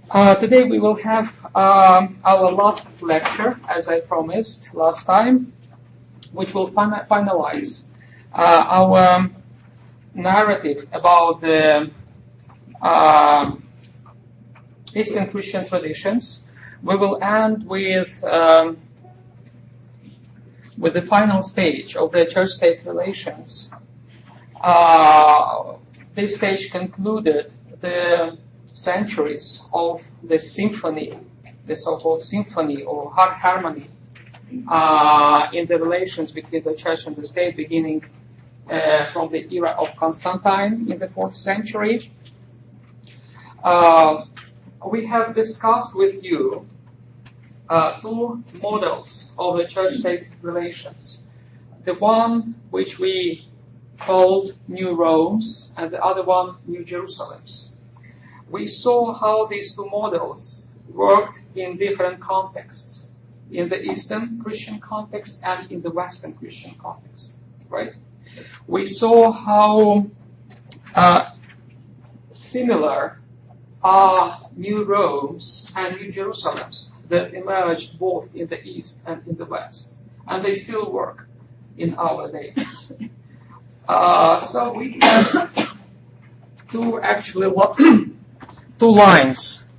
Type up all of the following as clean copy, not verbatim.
Today we will have our last lecture, as I promised last time, which will finalize our narrative about the Eastern Christian traditions. We will end with the final stage of the church-state relations. This stage concluded the centuries of the symphony, the so-called symphony or harmony in the relations between the church and the state, beginning from the era of Constantine in the 4th century. We have discussed with you two models of the church-state relations. The one which we called New Rome's and the other one New Jerusalem's. We saw how these two models worked in different contexts, in the Eastern Christian context and in the Western Christian context, right? We saw how similar are New Rome's and New Jerusalem's that emerged both in the East and in the West, and they still work in our days. So we have two lines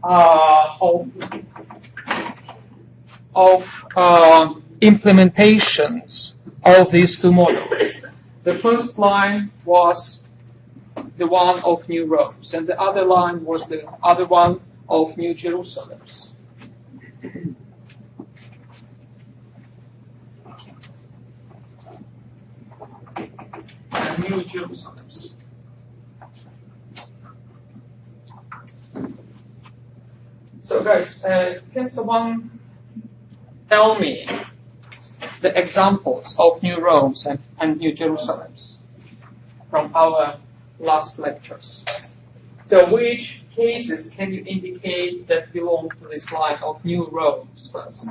of implementations of these two models. The first line was the one of New Rome's, and the other line was the other one of New Jerusalem's. New Jerusalem's. So guys, can someone tell me the examples of New Rome's and New Jerusalem's from our last lectures? So which cases can you indicate that belong to this line of New Rome's first?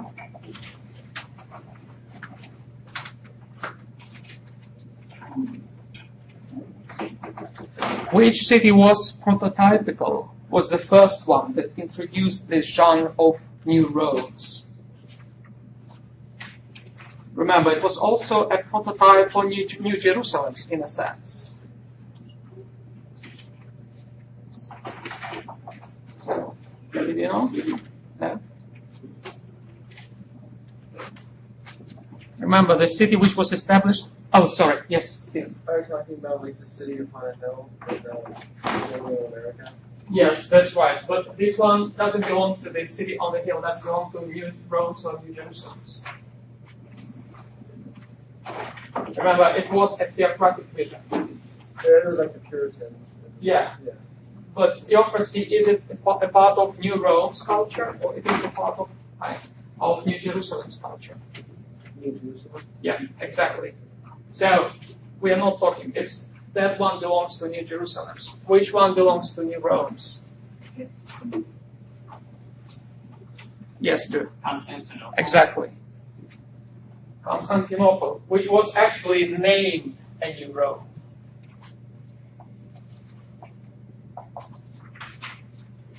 Which city was prototypical, was the first one that introduced this genre of New Rome's? Remember, it was also a prototype for New Jerusalem's in a sense. Did you know? No? Remember, the city which was established. Oh, sorry. Yes, Stephen. Are you talking about like the city upon a hill in America? Yes, that's right. But this one doesn't belong to the city on the hill. That belongs to New Rome's or New Jerusalem's. Remember, it was a theocratic vision. It was like the Puritan. Yeah. But theocracy, is it a part of New Rome's culture, or it is a part of New Jerusalem's culture? New Jerusalem? Yeah, exactly. So we are not talking. It's that one belongs to New Jerusalem's. Which one belongs to New Rome's? Yes, Drew. Constantinople. Exactly. Constantinople, which was actually named a New Rome.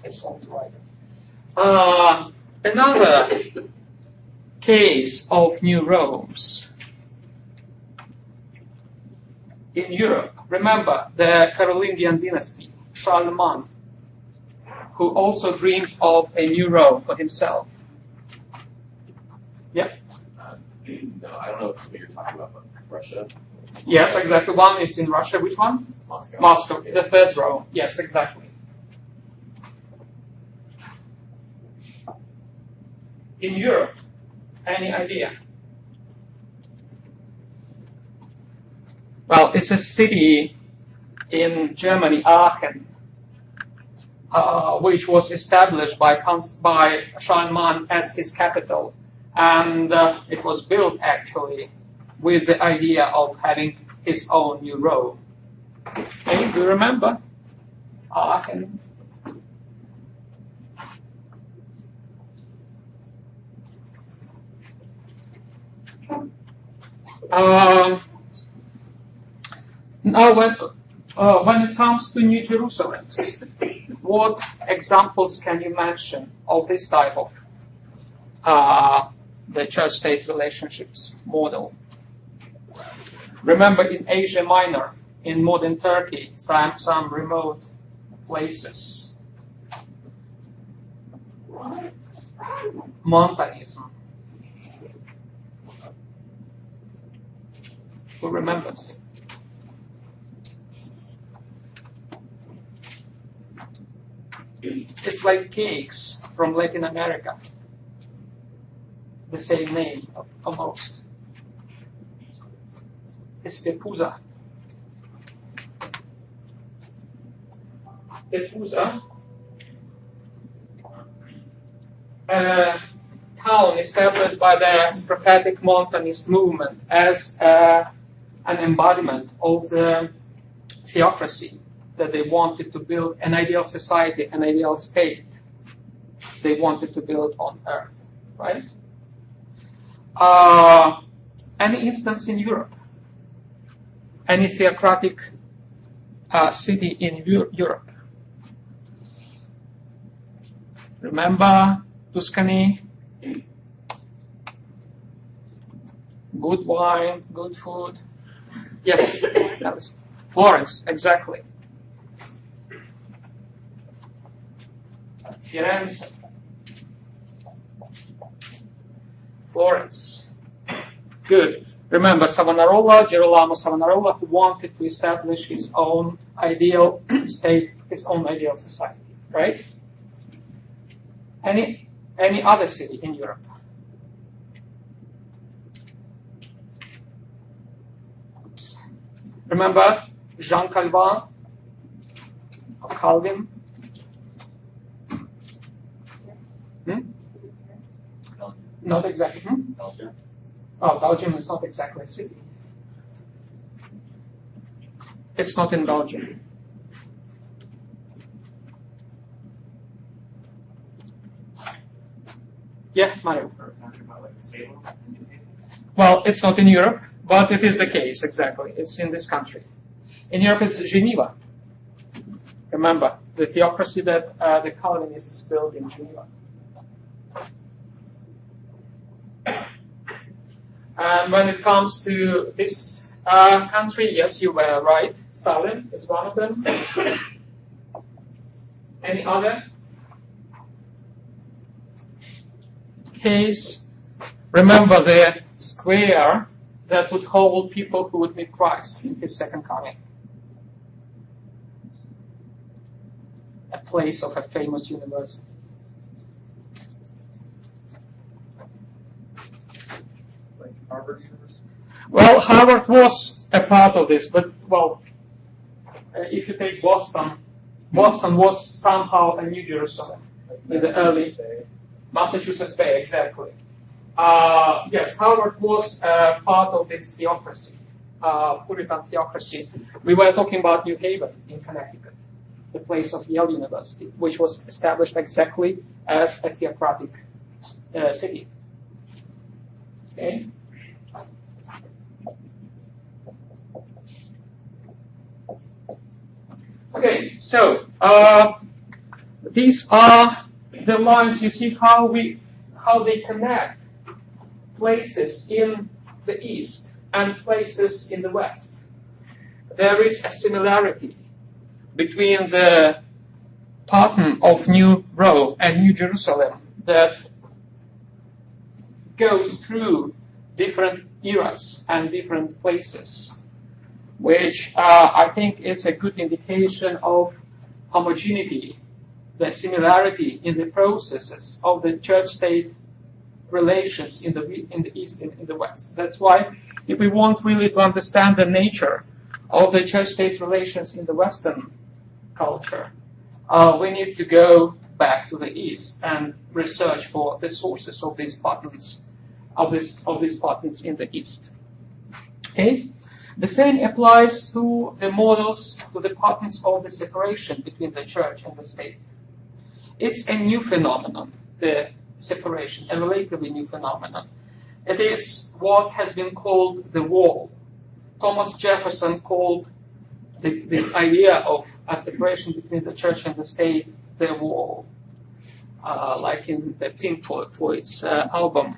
It's all right. Another case of New Rome's in Europe. Remember the Carolingian dynasty, Charlemagne, who also dreamed of a new Rome for himself. Yeah. No, I don't know what you're talking about, but Russia. Yes, exactly. One is in Russia. Which one? Moscow. Moscow. The third Rome. Yes, exactly. In Europe, any idea? Well, it's a city in Germany, Aachen, which was established by Charlemagne as his capital. And it was built actually with the idea of having his own new Rome. Okay, do you remember? Aachen. Now, when it comes to New Jerusalem, what examples can you mention of this type of the church-state relationships model? Remember, in Asia Minor, in modern Turkey, some remote places, Montanism. Who remembers? It's like cakes from Latin America. The same name, almost. It's Pepuza. Pepuza, a town established by the prophetic Montanist movement as an embodiment of the theocracy that they wanted to build, an ideal society, an ideal state they wanted to build on earth, right? Any instance in Europe? Any theocratic city in Europe? Remember Tuscany? Good wine, good food. Yes, that's Florence, exactly. Firenze. Florence. Good. Remember Girolamo Savonarola, who wanted to establish his own ideal state, his own ideal society, right? Any other city in Europe? Remember Jean Calvin or Calvin? Not exactly. Belgium. Oh, Belgium is not exactly a city. It's not in Belgium. Yeah, Mario. Well, it's not in Europe, but it is the case, exactly. It's in this country. In Europe, it's Geneva. Remember, the theocracy that the Calvinists built in Geneva. And when it comes to this country, yes, you were right. Salem is one of them. Any other case? Remember the square that would hold people who would meet Christ in his second coming. A place of a famous university. Like Harvard University? Well, Harvard was a part of this, but, well, if you take Boston, Boston was somehow a New Jerusalem in the early Massachusetts Bay, exactly. Yes, Harvard was part of this theocracy, Puritan theocracy. We were talking about New Haven in Connecticut, the place of Yale University, which was established exactly as a theocratic city. Okay. Okay, so these are the lines. You see how they connect places in the East and places in the West. There is a similarity between the pattern of New Rome and New Jerusalem that goes through different eras and different places, which I think is a good indication of homogeneity, the similarity in the processes of the church-state relations in the East and in the West. That's why, if we want really to understand the nature of the church-state relations in the Western culture, we need to go back to the East and research for the sources of these patterns, of these patterns in the East. Okay. The same applies to the models, to the patterns of the separation between the church and the state. It's a new phenomenon, the separation, a relatively new phenomenon. It is what has been called the wall. Thomas Jefferson called this idea of a separation between the church and the state the wall, like in the Pink Floyd's album,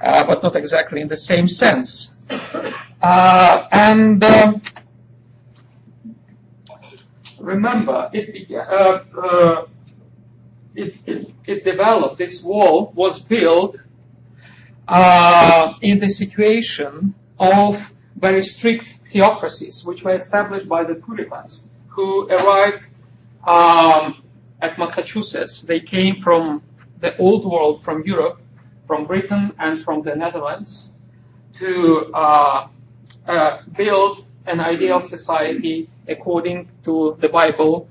but not exactly in the same sense. Remember, it developed. This wall was built in the situation of very strict theocracies, which were established by the Puritans, who arrived at Massachusetts. They came from the old world, from Europe, from Britain, and from the Netherlands, to build an ideal society according to the Bible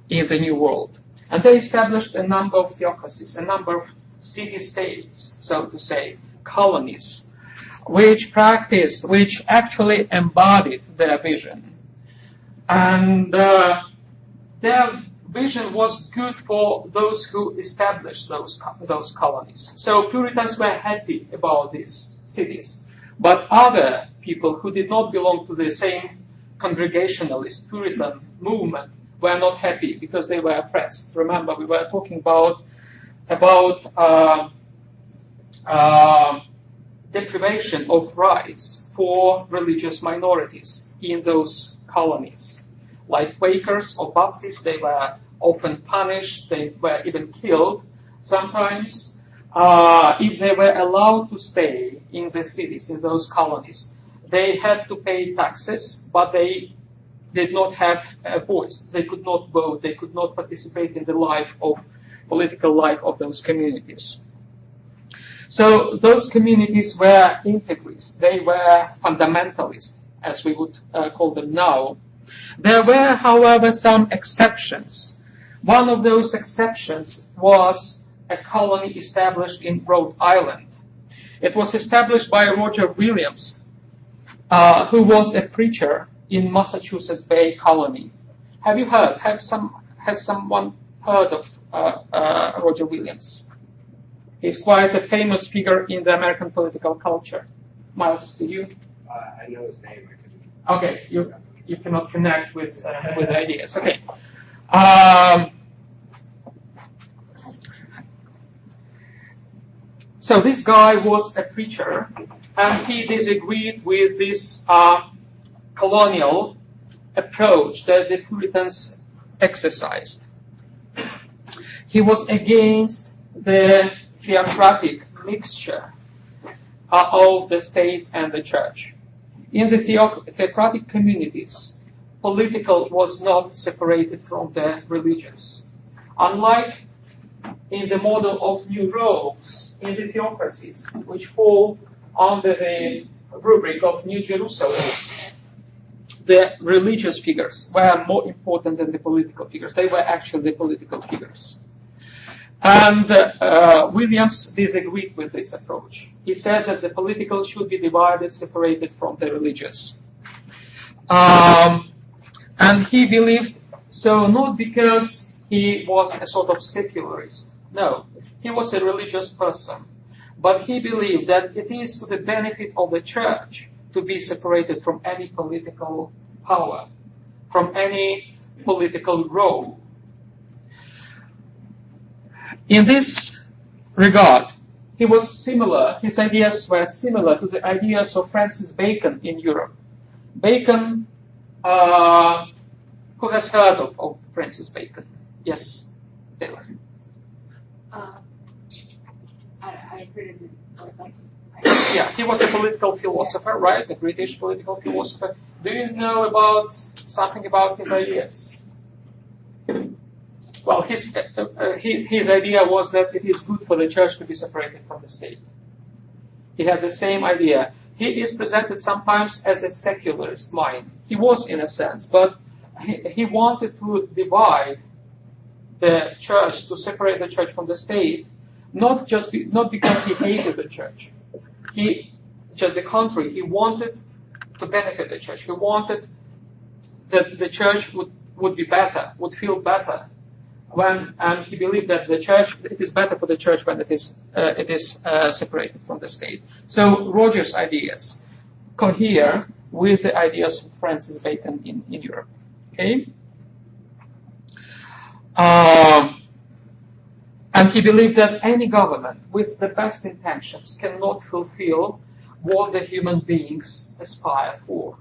in the New World. And they established a number of theocracies, a number of city-states, so to say, colonies, which actually embodied their vision. And their vision was good for those who established those colonies. So Puritans were happy about these cities. But other people who did not belong to the same Congregationalist Puritan movement were not happy because they were oppressed. Remember, we were talking about deprivation of rights for religious minorities in those colonies. Like Quakers or Baptists, they were often punished, they were even killed sometimes. If they were allowed to stay in the cities, in those colonies, they had to pay taxes, but they did not have a voice. They could not vote. They could not participate in the political life of those communities. So those communities were integrists. They were fundamentalists, as we would call them now. There were, however, some exceptions. One of those exceptions was a colony established in Rhode Island. It was established by Roger Williams, who was a preacher in Massachusetts Bay Colony. Has someone heard of Roger Williams? He's quite a famous figure in the American political culture. Miles, did you? I know his name. Okay, you cannot connect with ideas. Okay. So this guy was a preacher, and he disagreed with this colonial approach that the Puritans exercised. He was against the theocratic mixture of the state and the church. In the theocratic communities, political was not separated from the religious. Unlike in the model of New Rome's, in the theocracies, which fall under the rubric of New Jerusalem, the religious figures were more important than the political figures. They were actually the political figures. And Williams disagreed with this approach. He said that the political should be divided, separated from the religious. And he believed so not because he was a sort of secularist. No, he was a religious person. But he believed that it is to the benefit of the church to be separated from any political power, from any political role. In this regard, his ideas were similar to the ideas of Francis Bacon in Europe. Bacon, who has heard of Francis Bacon? Yes, Taylor. I heard of him. Yeah, he was a political philosopher, right? A British political philosopher. Do you know something about his ideas? Well, his idea was that it is good for the church to be separated from the state. He had the same idea. He is presented sometimes as a secularist mind. He was in a sense, but he wanted to divide the church, to separate the church from the state, not because he hated the church. Just the contrary, he wanted to benefit the church. He wanted that the church would be better, would feel better. And he believed that it is better for the church when it is separated from the state. So Roger's ideas cohere with the ideas of Francis Bacon in Europe. Okay. And he believed that any government with the best intentions cannot fulfill what the human beings aspire for.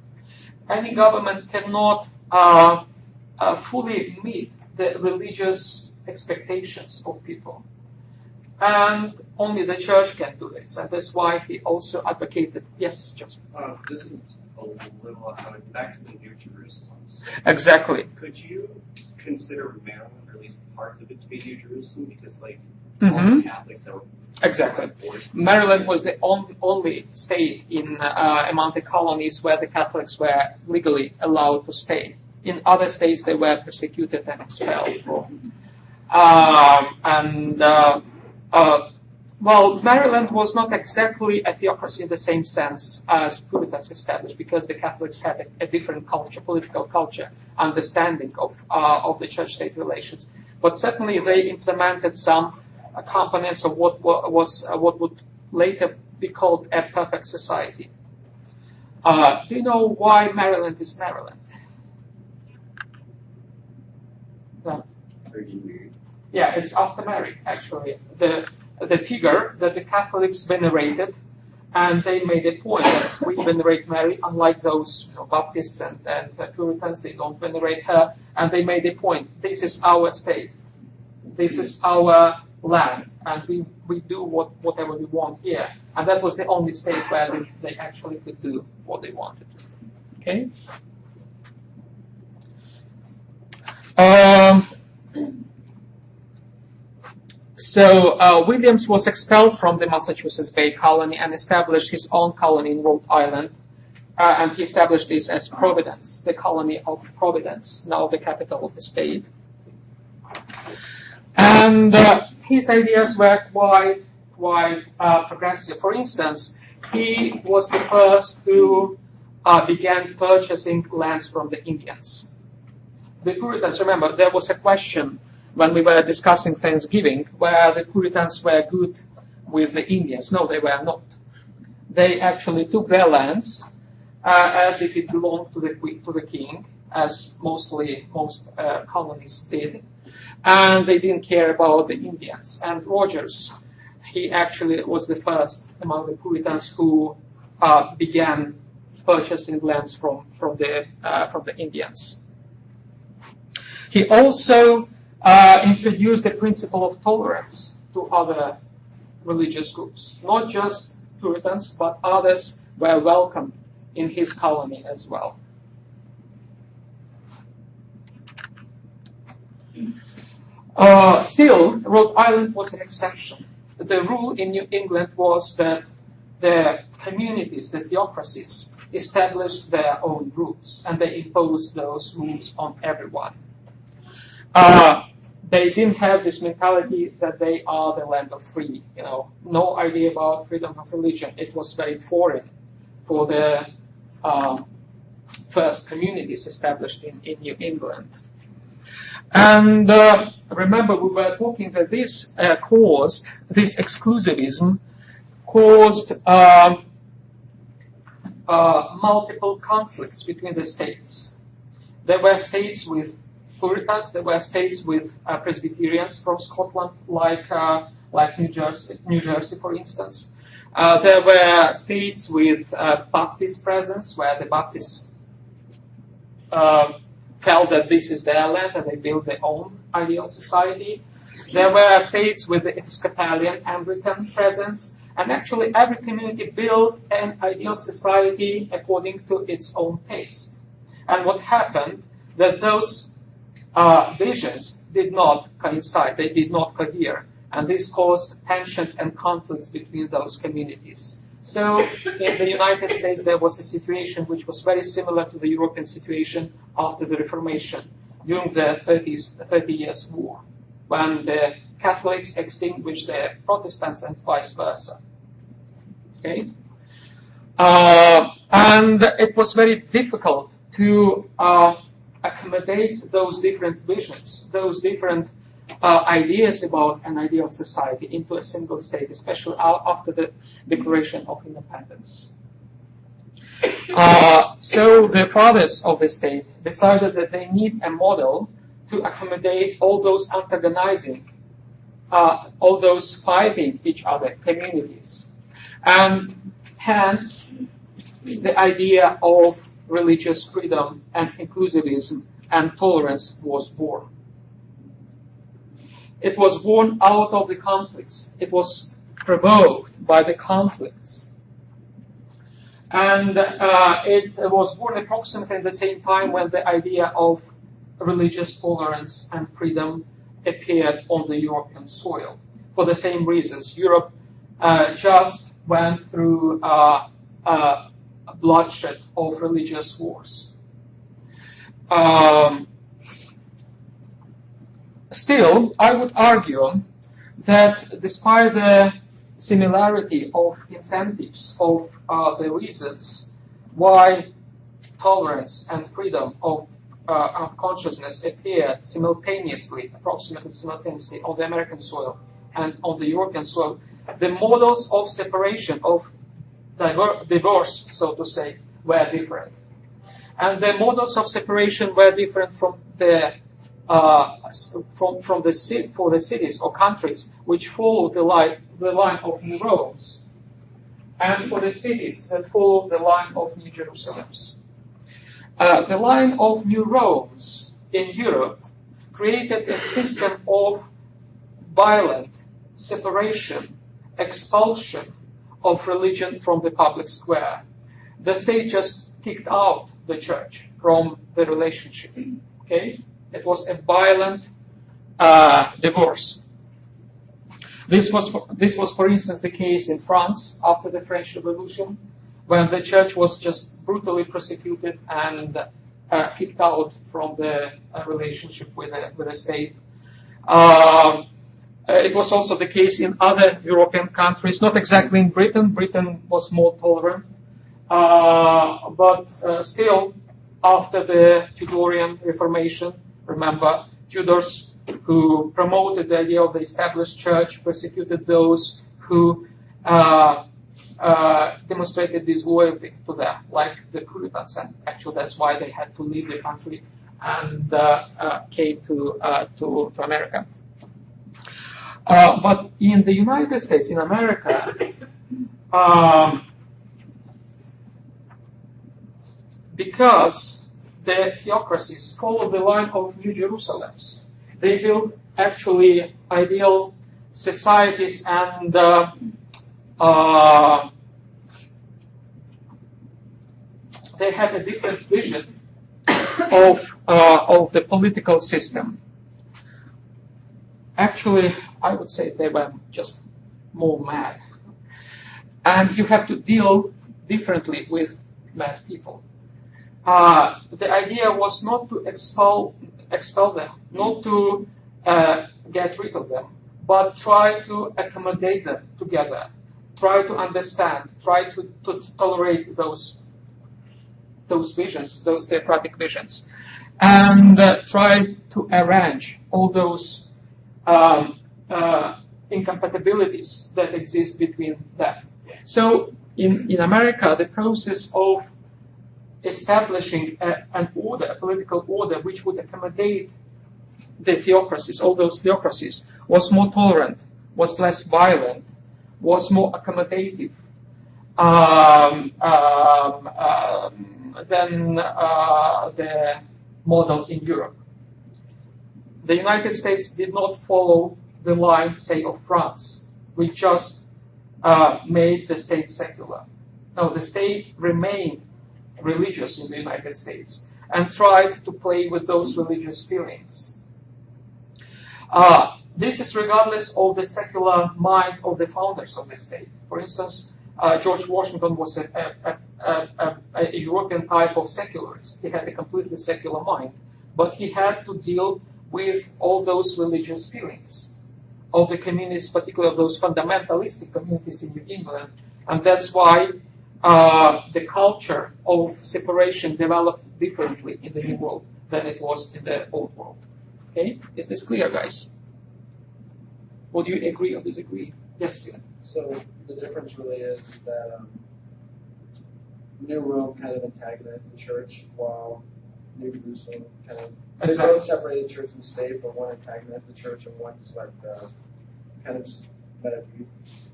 Any government cannot fully meet the religious expectations of people. And only the church can do this. And that's why he also advocated, yes, Joseph. This is a little back to the New Jerusalem. Exactly. Could you consider Maryland, or at least parts of it, to be New Jerusalem? Because, like, Mhm. all the Catholics that were Exactly. forced- Maryland was the only state in among the colonies where the Catholics were legally allowed to stay. In other states, they were persecuted and expelled. Well, Maryland was not exactly a theocracy in the same sense as Puritans established, because the Catholics had a different culture, political culture, understanding of the church-state relations. But certainly they implemented some components of what would later be called a perfect society. Do you know why Maryland is Maryland? No. Yeah, it's after Mary, actually. The figure that the Catholics venerated, and they made a point that we venerate Mary, unlike those Baptists and Puritans, they don't venerate her, and they made a point. This is our state. This is our land, and we do whatever we want here. And that was the only state where they actually could do what they wanted to. Okay? So Williams was expelled from the Massachusetts Bay Colony and established his own colony in Rhode Island. And he established this as Providence, the colony of Providence, now the capital of the state. And his ideas were quite progressive. For instance, he was the first who began purchasing lands from the Indians. The Puritans, remember, there was a question when we were discussing Thanksgiving, where the Puritans were good with the Indians. No, they were not. They actually took their lands as if it belonged to the king, as most colonies did, and they didn't care about the Indians. And Rogers, he actually was the first among the Puritans who began purchasing lands from the Indians. He also introduced the principle of tolerance to other religious groups. Not just Puritans, but others were welcome in his colony as well. Still, Rhode Island was an exception. The rule in New England was that the communities, the theocracies, established their own rules, and they imposed those rules on everyone. They didn't have this mentality that they are the land of free. No idea about freedom of religion. It was very foreign for the first communities established in New England. And remember, we were talking that this exclusivism caused multiple conflicts between the states. There were states with Puritans, there were states with Presbyterians from Scotland, like New Jersey, for instance. There were states with Baptist presence, where the Baptists felt that this is their land and they built their own ideal society. There were states with the Episcopalian Anglican presence, and actually every community built an ideal society according to its own taste. And what happened, that those visions did not coincide, they did not cohere, and this caused tensions and conflicts between those communities. So in the United States, there was a situation which was very similar to the European situation after the Reformation, during the 30 Years' War, when the Catholics extinguished the Protestants and vice versa. Okay? And it was very difficult to accommodate those different visions, those different ideas about an ideal society into a single state, especially after the Declaration of Independence. So the fathers of the state decided that they need a model to accommodate all those antagonizing all those fighting each other communities. And hence, the idea of religious freedom and inclusivism and tolerance was born. It was born out of the conflicts. It was provoked by the conflicts. And it was born approximately at the same time when the idea of religious tolerance and freedom appeared on the European soil. For the same reasons, Europe just went through a bloodshed of religious wars. Still, I would argue that despite the similarity of incentives of the reasons why tolerance and freedom of consciousness appeared simultaneously, approximately simultaneously, on the American soil and on the European soil, the models of separation, of divorce, so to say, were different. And the models of separation were different from the for the cities or countries which follow the line of New Rome's, and for the cities that follow the line of New Jerusalem's. The line of New Rome's in Europe created a system of violent separation, expulsion of religion from the public square. The state just kicked out the church from the relationship. Okay? It was a violent divorce. This was, for instance, the case in France after the French Revolution, when the church was just brutally persecuted and kicked out from the relationship with the state. It was also the case in other European countries, not exactly in Britain. Britain was more tolerant, but still, after the Tudorian Reformation, remember, Tudors who promoted the idea of the established church persecuted those who demonstrated disloyalty to them, like the Puritans, and actually that's why they had to leave the country and came to America. But in the United States, in America, because the theocracies follow the line of New Jerusalems, they built actually ideal societies and they had a different vision of the political system. Actually, I would say they were just more mad. And you have to deal differently with mad people. The idea was not to expel them, not to get rid of them, but try to accommodate them together, try to understand, try to tolerate those visions, those theocratic visions, and try to arrange all those incompatibilities that exist between them. So in America, the process of establishing an order, a political order, which would accommodate the theocracies, all those theocracies, was more tolerant, was less violent, was more accommodative than the model in Europe. The United States did not follow the line, say, of France, which just made the state secular. No, the state remained religious in the United States and tried to play with those religious feelings. This is regardless of the secular mind of the founders of the state. For instance, George Washington was a European type of secularist. He had a completely secular mind, but he had to deal with all those religious feelings of the communities, particularly of those fundamentalistic communities in New England, and that's why the culture of separation developed differently in the New World than it was in the Old World. Okay, is this clear, guys? Would you agree or disagree? Yes, Stephen. So the difference really is that New Rome kind of antagonized the church, while New Jerusalem kind of they both separated church and state, but one antagonized the church and one just like kind of meta view.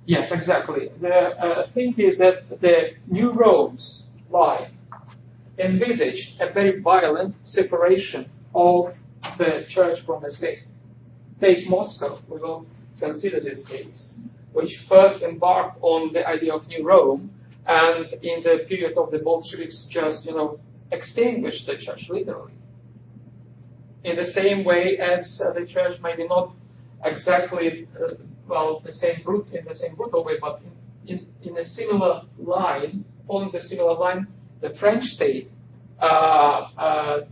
Yes, exactly. The thing is that the New Rome's line envisaged a very violent separation of the church from the state. Take Moscow, we will consider this case, which first embarked on the idea of New Rome, and in the period of the Bolsheviks just, extinguished the church literally. In the same way as the church maybe not exactly, the same brutal way, but in a similar line, following the similar line, the French state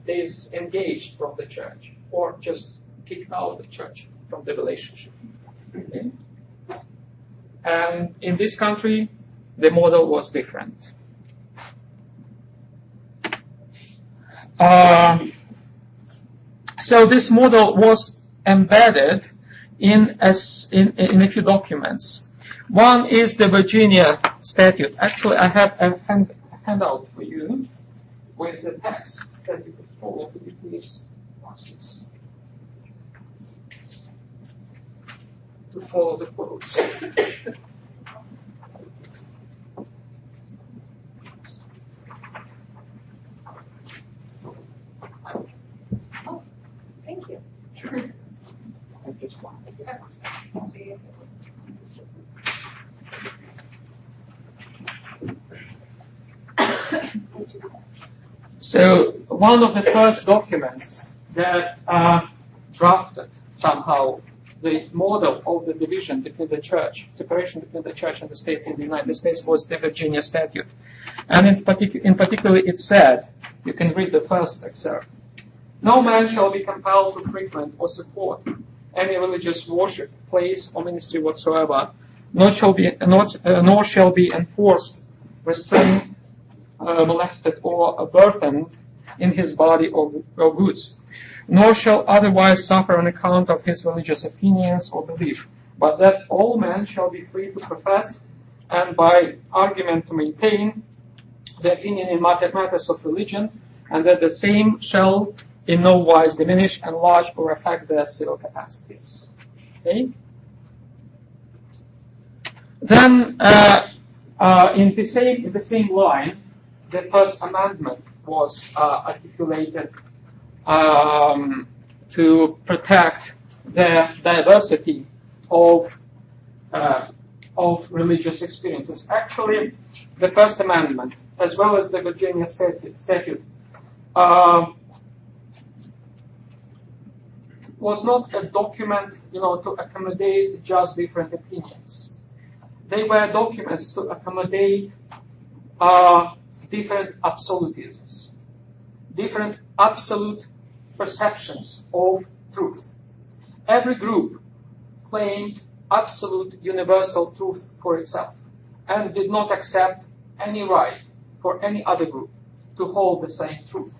disengaged from the church, or just kicked out the church from the relationship. Okay? And in this country, the model was different. So this model was embedded in a few documents. One is the Virginia Statute. Actually, I have a handout for you with the text that you could follow. Could you please watch this? To follow the quotes. Thank you. Sure. Just one. So one of the first documents that drafted somehow the model of the division between the church, separation between the church and the state in the United States was the Virginia Statute. And in particular it said, you can read the first excerpt, "No man shall be compelled to frequent or support any religious worship, place, or ministry whatsoever, nor shall be enforced, restrained, molested, or burthened in his body or goods, nor shall otherwise suffer on account of his religious opinions or belief, but that all men shall be free to profess and by argument to maintain the opinion in matters of religion, and that the same shall in no wise diminish, enlarge, or affect their civil capacities." Okay? Then, in the same line, the First Amendment was articulated to protect the diversity of religious experiences. Actually, the First Amendment, as well as the Virginia Statute, was not a document, to accommodate just different opinions. They were documents to accommodate different absolutisms, different absolute perceptions of truth. Every group claimed absolute universal truth for itself and did not accept any right for any other group to hold the same truth.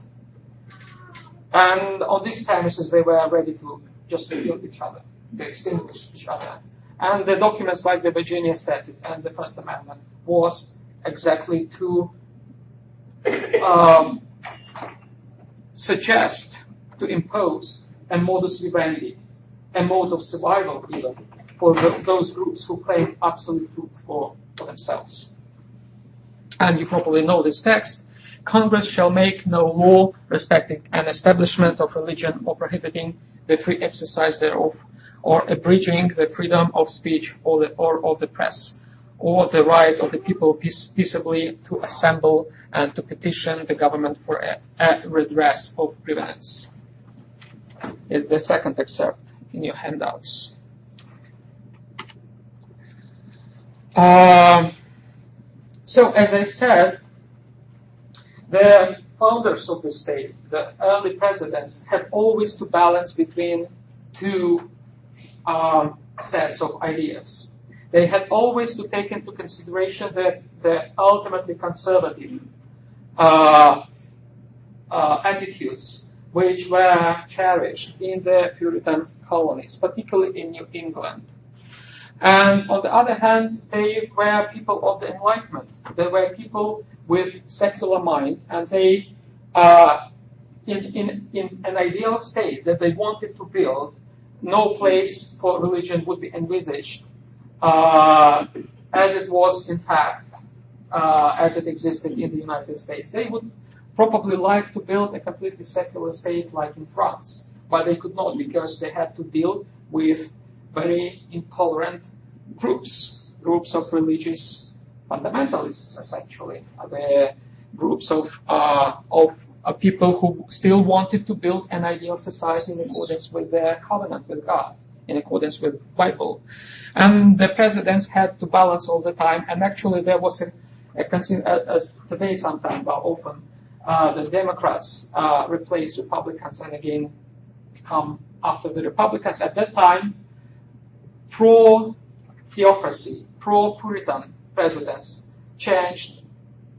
And on these premises, they were ready to just kill each other, to extinguish each other. And the documents like the Virginia Statute and the First Amendment was exactly to suggest, to impose a modus vivendi, a mode of survival even, for those groups who claim absolute truth for themselves. And you probably know this text. "Congress shall make no law respecting an establishment of religion or prohibiting the free exercise thereof, or abridging the freedom of speech or of the press, or the right of the people peaceably to assemble and to petition the government for a redress of grievance." Is the second excerpt in your handouts. So, as I said, the founders of the state, the early presidents, had always to balance between two sets of ideas. They had always to take into consideration the ultimately conservative attitudes which were cherished in the Puritan colonies, particularly in New England. And on the other hand, they were people of the Enlightenment. They were people with secular mind, and they, in an ideal state that they wanted to build, no place for religion would be envisaged as it was in fact, as it existed in the United States. They would probably like to build a completely secular state like in France, but they could not because they had to deal with very intolerant groups of religious fundamentalists, essentially. They're groups of people who still wanted to build an ideal society in accordance with their covenant with God, in accordance with the Bible. And the presidents had to balance all the time, and actually there was as today sometimes, but often, the Democrats replace Republicans and again come after the Republicans. At that time, pro-theocracy, pro-Puritan presidents changed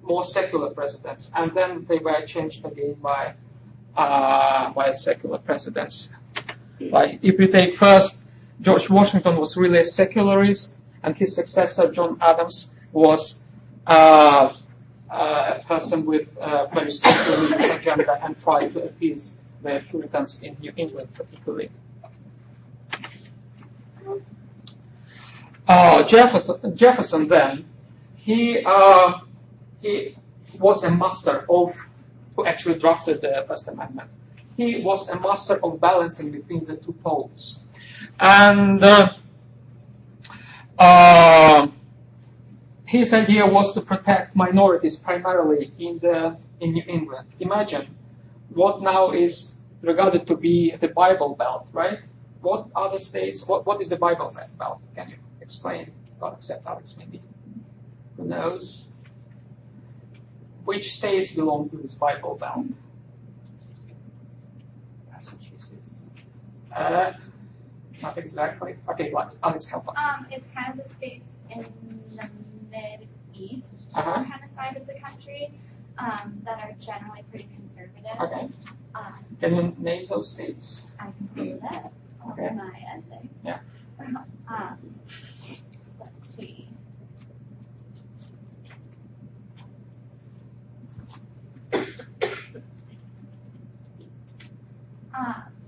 more secular presidents, and then they were changed again by secular presidents. Like if you take first, George Washington was really a secularist, and his successor John Adams was a person with a very strong religious agenda and tried to appease the Puritans in New England, particularly. Jefferson then, he was a master of, who actually drafted the First Amendment. He was a master of balancing between the two poles. And his idea was to protect minorities primarily in New England. Imagine what now is regarded to be the Bible Belt, right? What other states, what is the Bible Belt? Can you explain? God, except Alex, maybe. Who knows? Which states belong to this Bible Belt? Massachusetts. Not exactly. Okay, Alex, help us. It's kind of the states in the mid-east kind of side of the country that are generally pretty conservative. Okay. Can you name those states? I can do that on my essay. Yeah. Let's see.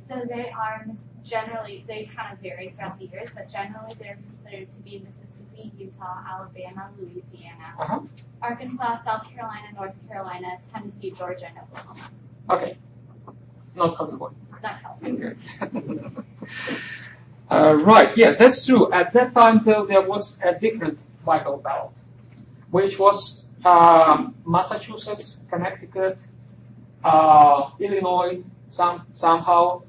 So they are generally, they kind of vary throughout the years, but generally they're considered to be Mississippi, Utah, Alabama, Louisiana, Arkansas, South Carolina, North Carolina, Tennessee, Georgia, and Oklahoma. Okay. Not California. Not California. Right, yes, that's true. At that time, though, there was a different Bible Belt, which was Massachusetts, Connecticut, Illinois, somehow,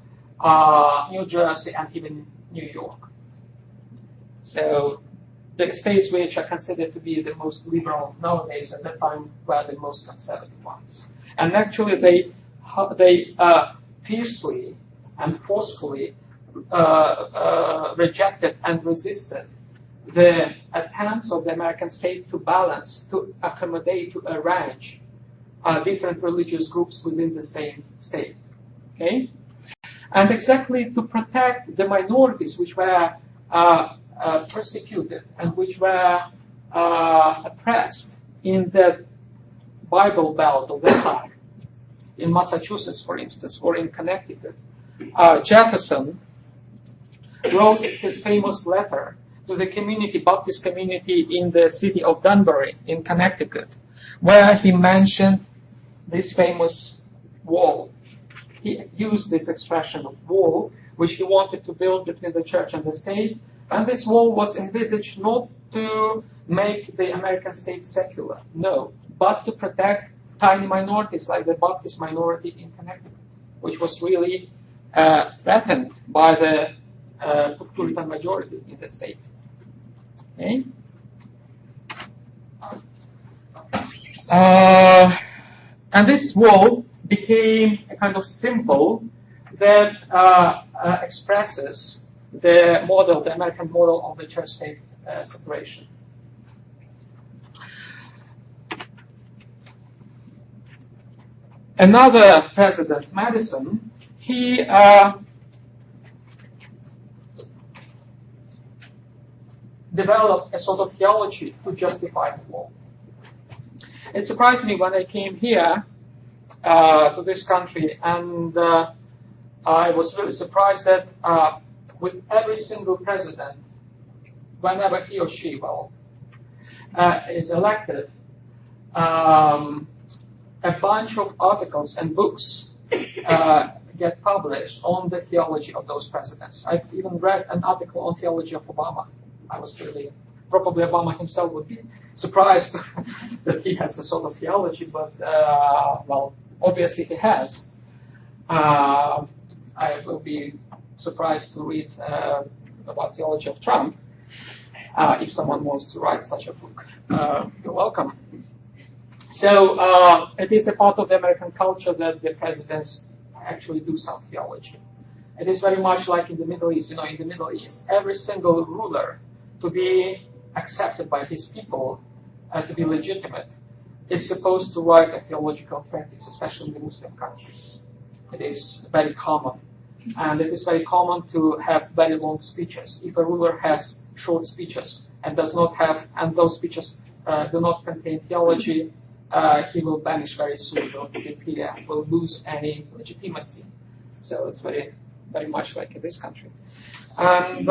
New Jersey, and even New York. So the states which are considered to be the most liberal nowadays at that time were the most conservative ones. And actually they fiercely and forcefully rejected and resisted the attempts of the American state to balance, to accommodate, to arrange different religious groups within the same state. Okay? And exactly to protect the minorities which were persecuted and which were oppressed in the Bible Belt of that time, in Massachusetts, for instance, or in Connecticut, Jefferson wrote his famous letter to the Baptist community in the city of Danbury in Connecticut, where he mentioned this famous wall. He used this expression of wall, which he wanted to build between the church and the state, and this wall was envisaged not to make the American state secular, no, but to protect tiny minorities like the Baptist minority in Connecticut, which was really threatened by the Puritan majority in the state. Okay? And this wall became a kind of symbol that expresses the model, the American model of the church-state separation. Another president, Madison, he developed a sort of theology to justify the wall. It surprised me when I came here to this country, and I was really surprised that with every single president, whenever he or she, is elected, a bunch of articles and books get published on the theology of those presidents. I've even read an article on theology of Obama. I was probably Obama himself would be surprised that he has a sort of theology, but, obviously he has. I will be surprised to read about theology of Trump. If someone wants to write such a book, you're welcome. So it is a part of the American culture that the presidents actually do some theology. It is very much like in the Middle East. In the Middle East, every single ruler, to be accepted by his people, to be legitimate, is supposed to write a theological treatise, especially in the Muslim countries. It is very common. And it is very common to have very long speeches. If a ruler has short speeches and does not have, and those speeches do not contain theology, he will vanish very soon, will disappear, will lose any legitimacy. So it's very, very much like in this country. And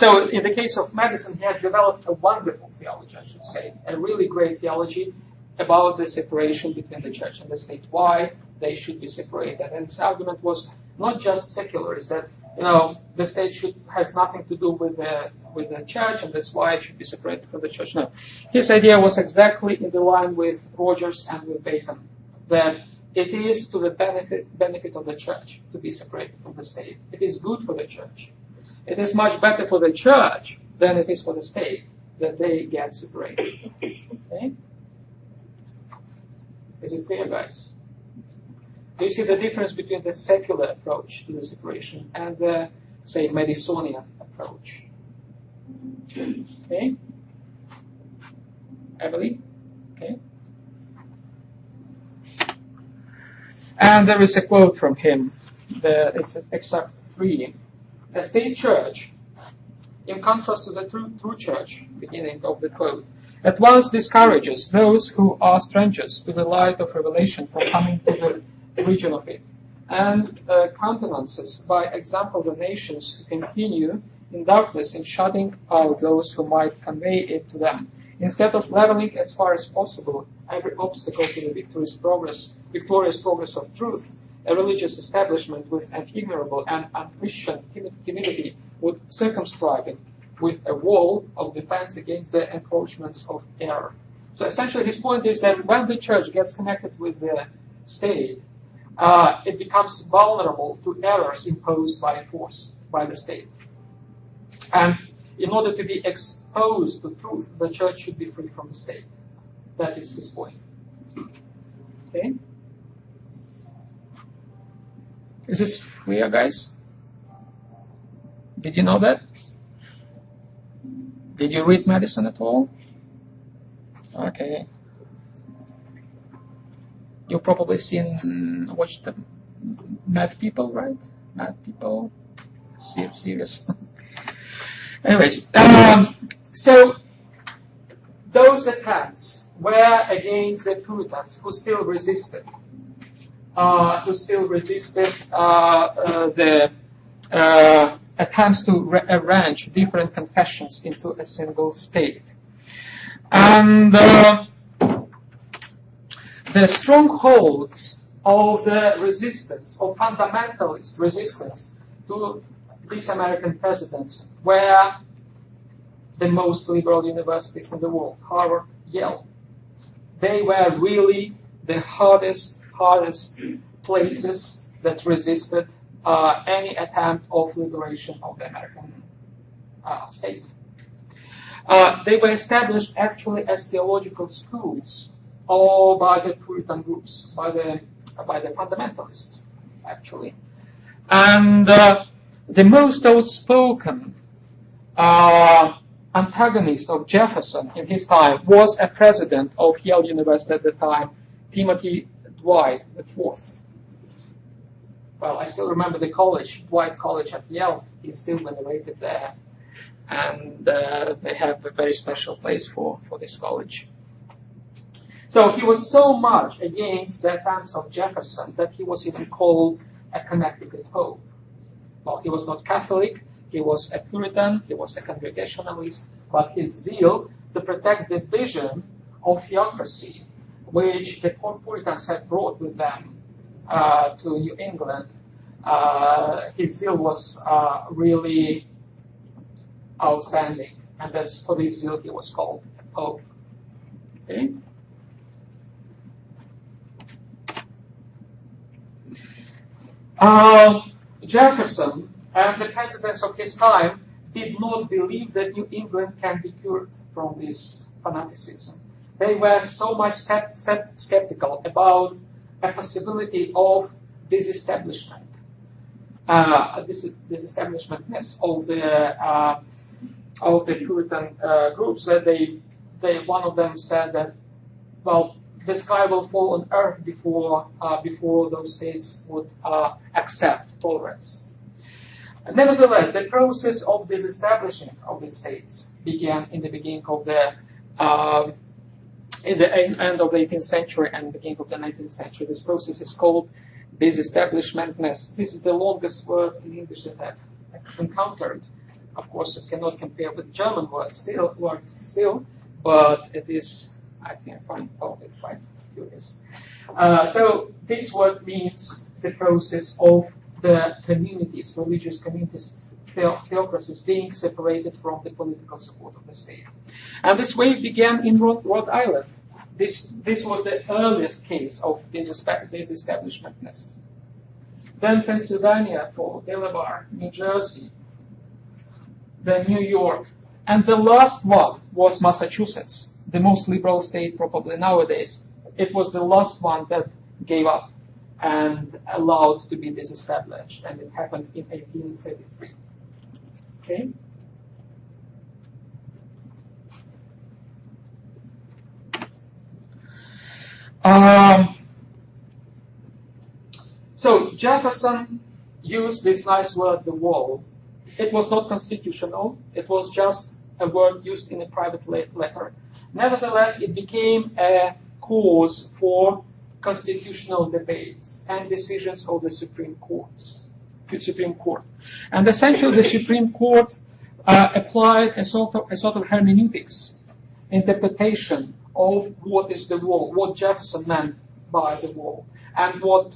so in the case of Madison, he has developed a wonderful theology, I should say, a really great theology about the separation between the church and the state, why they should be separated. And his argument was not just secular, is that the state has nothing to do with the church, and that's why it should be separated from the church. No, his idea was exactly in the line with Rogers and with Bacon, that it is to the benefit of the church to be separated from the state. It is good for the church. It is much better for the church than it is for the state that they get separated. Okay? Is it clear, guys? Do you see the difference between the secular approach to the separation and the, say, Madisonian approach? Okay? Emily? Okay? And there is a quote from him. It's excerpt 3. The state church, in contrast to the true church, beginning of the quote, at once discourages those who are strangers to the light of revelation from coming to the region of it, and countenances by example the nations who continue in darkness in shutting out those who might convey it to them, instead of leveling as far as possible every obstacle to the victorious progress of truth. A religious establishment with an ignorable and unchristian timidity would circumscribe it with a wall of defense against the encroachments of error. So essentially his point is that when the church gets connected with the state, it becomes vulnerable to errors imposed by force, by the state. And in order to be exposed to truth, the church should be free from the state. That is his point. Okay? Is this clear, guys? Did you know that? Did you read Madison at all? Okay. You've probably watched the Mad People, right? Mad People. Serious. Anyways, so those attacks were against the Puritans who still resisted. The attempts to arrange different confessions into a single state. And the strongholds of the resistance, of fundamentalist resistance to these American presidents were the most liberal universities in the world, Harvard, Yale. They were really the hardest places that resisted any attempt of liberation of the American state. They were established actually as theological schools, or by the Puritan groups, by the fundamentalists, actually. And the most outspoken antagonist of Jefferson in his time was a president of Yale University at the time, Timothy Dwight IV. Well, I still remember the college, Dwight College at Yale. He's still venerated there. And they have a very special place for this college. So he was so much against the attempts of Jefferson that he was even called a Connecticut Pope. well, he was not Catholic, he was a Puritan, he was a Congregationalist, but his zeal to protect the vision of theocracy, which the Puritans had brought with them to New England, his zeal was really outstanding, and that's for this zeal he was called a pope. Okay? Jefferson and the presidents of his time did not believe that New England can be cured from this fanaticism. They were so much skeptical about a possibility of disestablishment, disestablishmentness of the Puritan groups that they one of them said that, well, the sky will fall on earth before those states would accept tolerance. Nevertheless, the process of disestablishing of the states began in the beginning of in the end of the 18th century and beginning of the 19th century. This process is called disestablishmentness. This is the longest word in English that I've encountered. Of course, it cannot compare with German words still, but it is, I think I found it quite curious. So this word means the process of the communities, religious communities, theocracies being separated from the political support of the state. And this wave began in Rhode Island. This was the earliest case of disestablishmentness. Then Pennsylvania followed, Delaware, New Jersey, then New York, and the last one was Massachusetts, the most liberal state probably nowadays. It was the last one that gave up and allowed to be disestablished, and it happened in 1833. Okay? So Jefferson used this nice word, the wall. It was not constitutional. It was just a word used in a private letter. Nevertheless, it became a cause for constitutional debates and decisions of the Supreme Court. And essentially, the Supreme Court applied a sort of hermeneutics, interpretation of what is the wall, what Jefferson meant by the wall, and what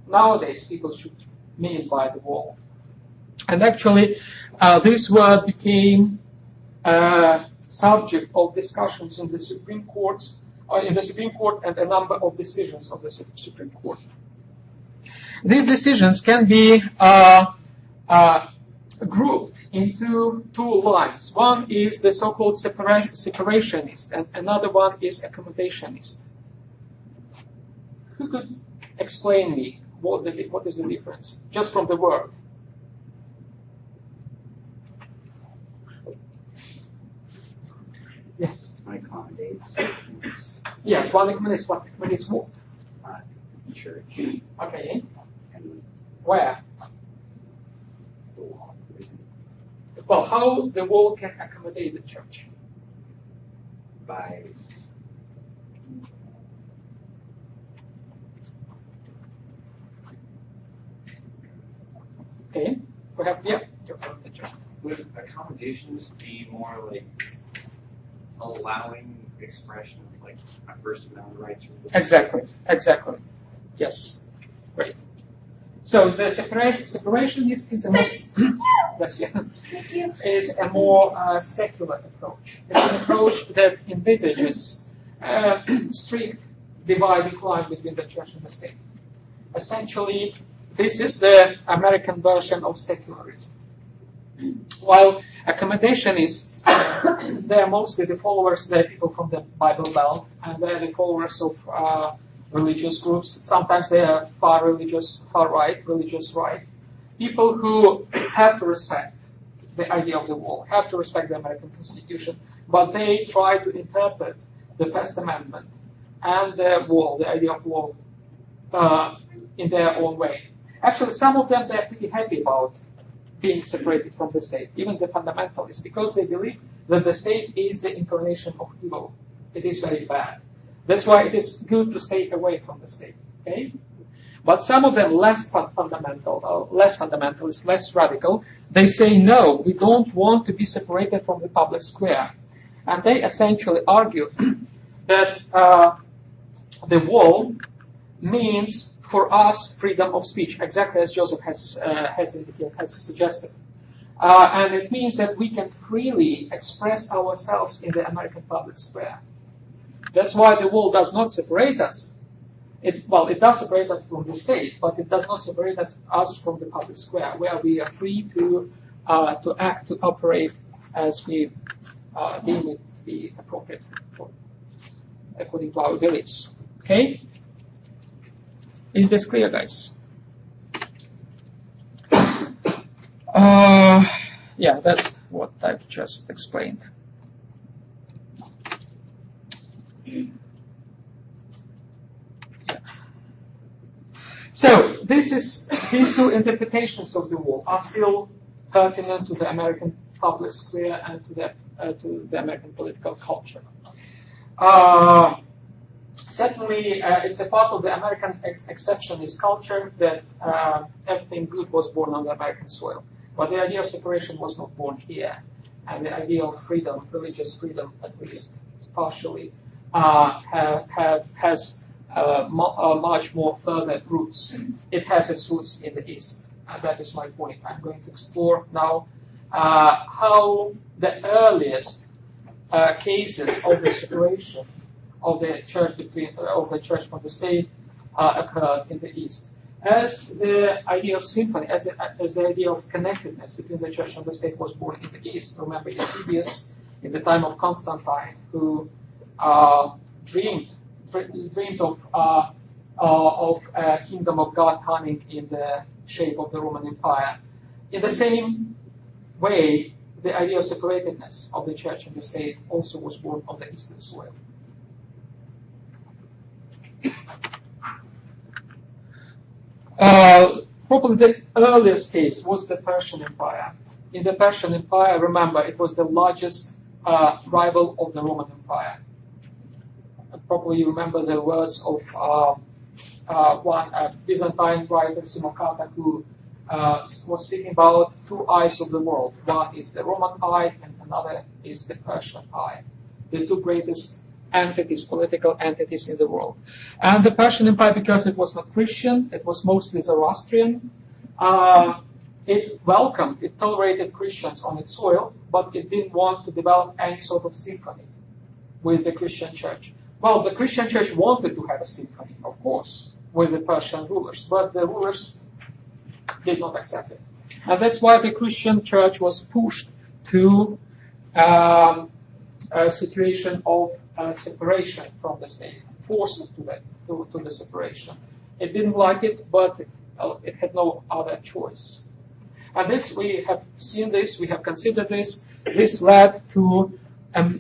nowadays people should mean by the wall. And actually, this word became a subject of discussions in the Supreme Court, and a number of decisions of the Supreme Court. These decisions can be grouped into two lines. One is the so-called separationist, and another one is accommodationist. Who could explain me what is the difference, just from the word? Yes. One accommodates. Yes, one accommodates what? Church. Okay. And Where? the law. Well, how the wall can accommodate the church? By Okay. Perhaps, yeah. Would accommodations be more like allowing expression of like my First Amendment rights? Exactly. Yes. Great. So the separation is a more is a more secular approach. It's an approach that envisages strict dividing line between the church and the state. Essentially, this is the American version of secularism. While accommodationists, they are mostly the followers, they're people from the Bible Belt, and they're the followers of religious groups. Sometimes they are far right, religious right. People who have to respect the idea of the wall, have to respect the American Constitution, but they try to interpret the First Amendment and the wall, the idea of wall, in their own way. Actually, some of them, they're pretty happy about being separated from the state, even the fundamentalists, because they believe that the state is the incarnation of evil. It is very bad. That's why it is good to stay away from the state. Okay? But some of them less fundamentalist, less radical, they say, no, we don't want to be separated from the public square. And they essentially argue that the wall means for us freedom of speech, exactly as Joseph has suggested. And it means that we can freely express ourselves in the American public square. That's why the wall does not separate us. It does separate us from the state, but it does not separate us from the public square, where we are free to act, to operate as we deem it to be appropriate according to our beliefs. Okay? Is this clear, guys? Yeah, that's what I've just explained. So these two interpretations of the wall are still pertinent to the American public square and to the American political culture. Certainly, it's a part of the American exceptionist culture that everything good was born on the American soil. But the idea of separation was not born here. And the idea of freedom, religious freedom at least partially, has much more further roots. It has its roots in the East. And that is my point. I'm going to explore now how the earliest cases of the separation of the church from the state occurred in the East. As the idea of symphony, as the idea of connectedness between the church and the state was born in the East. Remember Eusebius in the time of Constantine, who dreamed of a kingdom of God coming in the shape of the Roman Empire. In the same way, the idea of separatedness of the church and the state also was born on the eastern soil. Probably the earliest case was the Persian Empire. In the Persian Empire, remember, it was the largest rival of the Roman Empire. Probably you remember the words of one Byzantine writer, Simocata, who was speaking about two eyes of the world. One is the Roman eye, and another is the Persian eye. The two greatest entities, political entities in the world. And the Persian Empire, because it was not Christian, it was mostly Zoroastrian, it tolerated Christians on its soil, but it didn't want to develop any sort of symphony with the Christian church. Well, the Christian church wanted to have a symphony, of course, with the Persian rulers, but the rulers did not accept it. And that's why the Christian church was pushed to a situation of separation from the state, forced to the separation. It didn't like it, but it had no other choice. And this, we have seen this, we have considered this. This led to a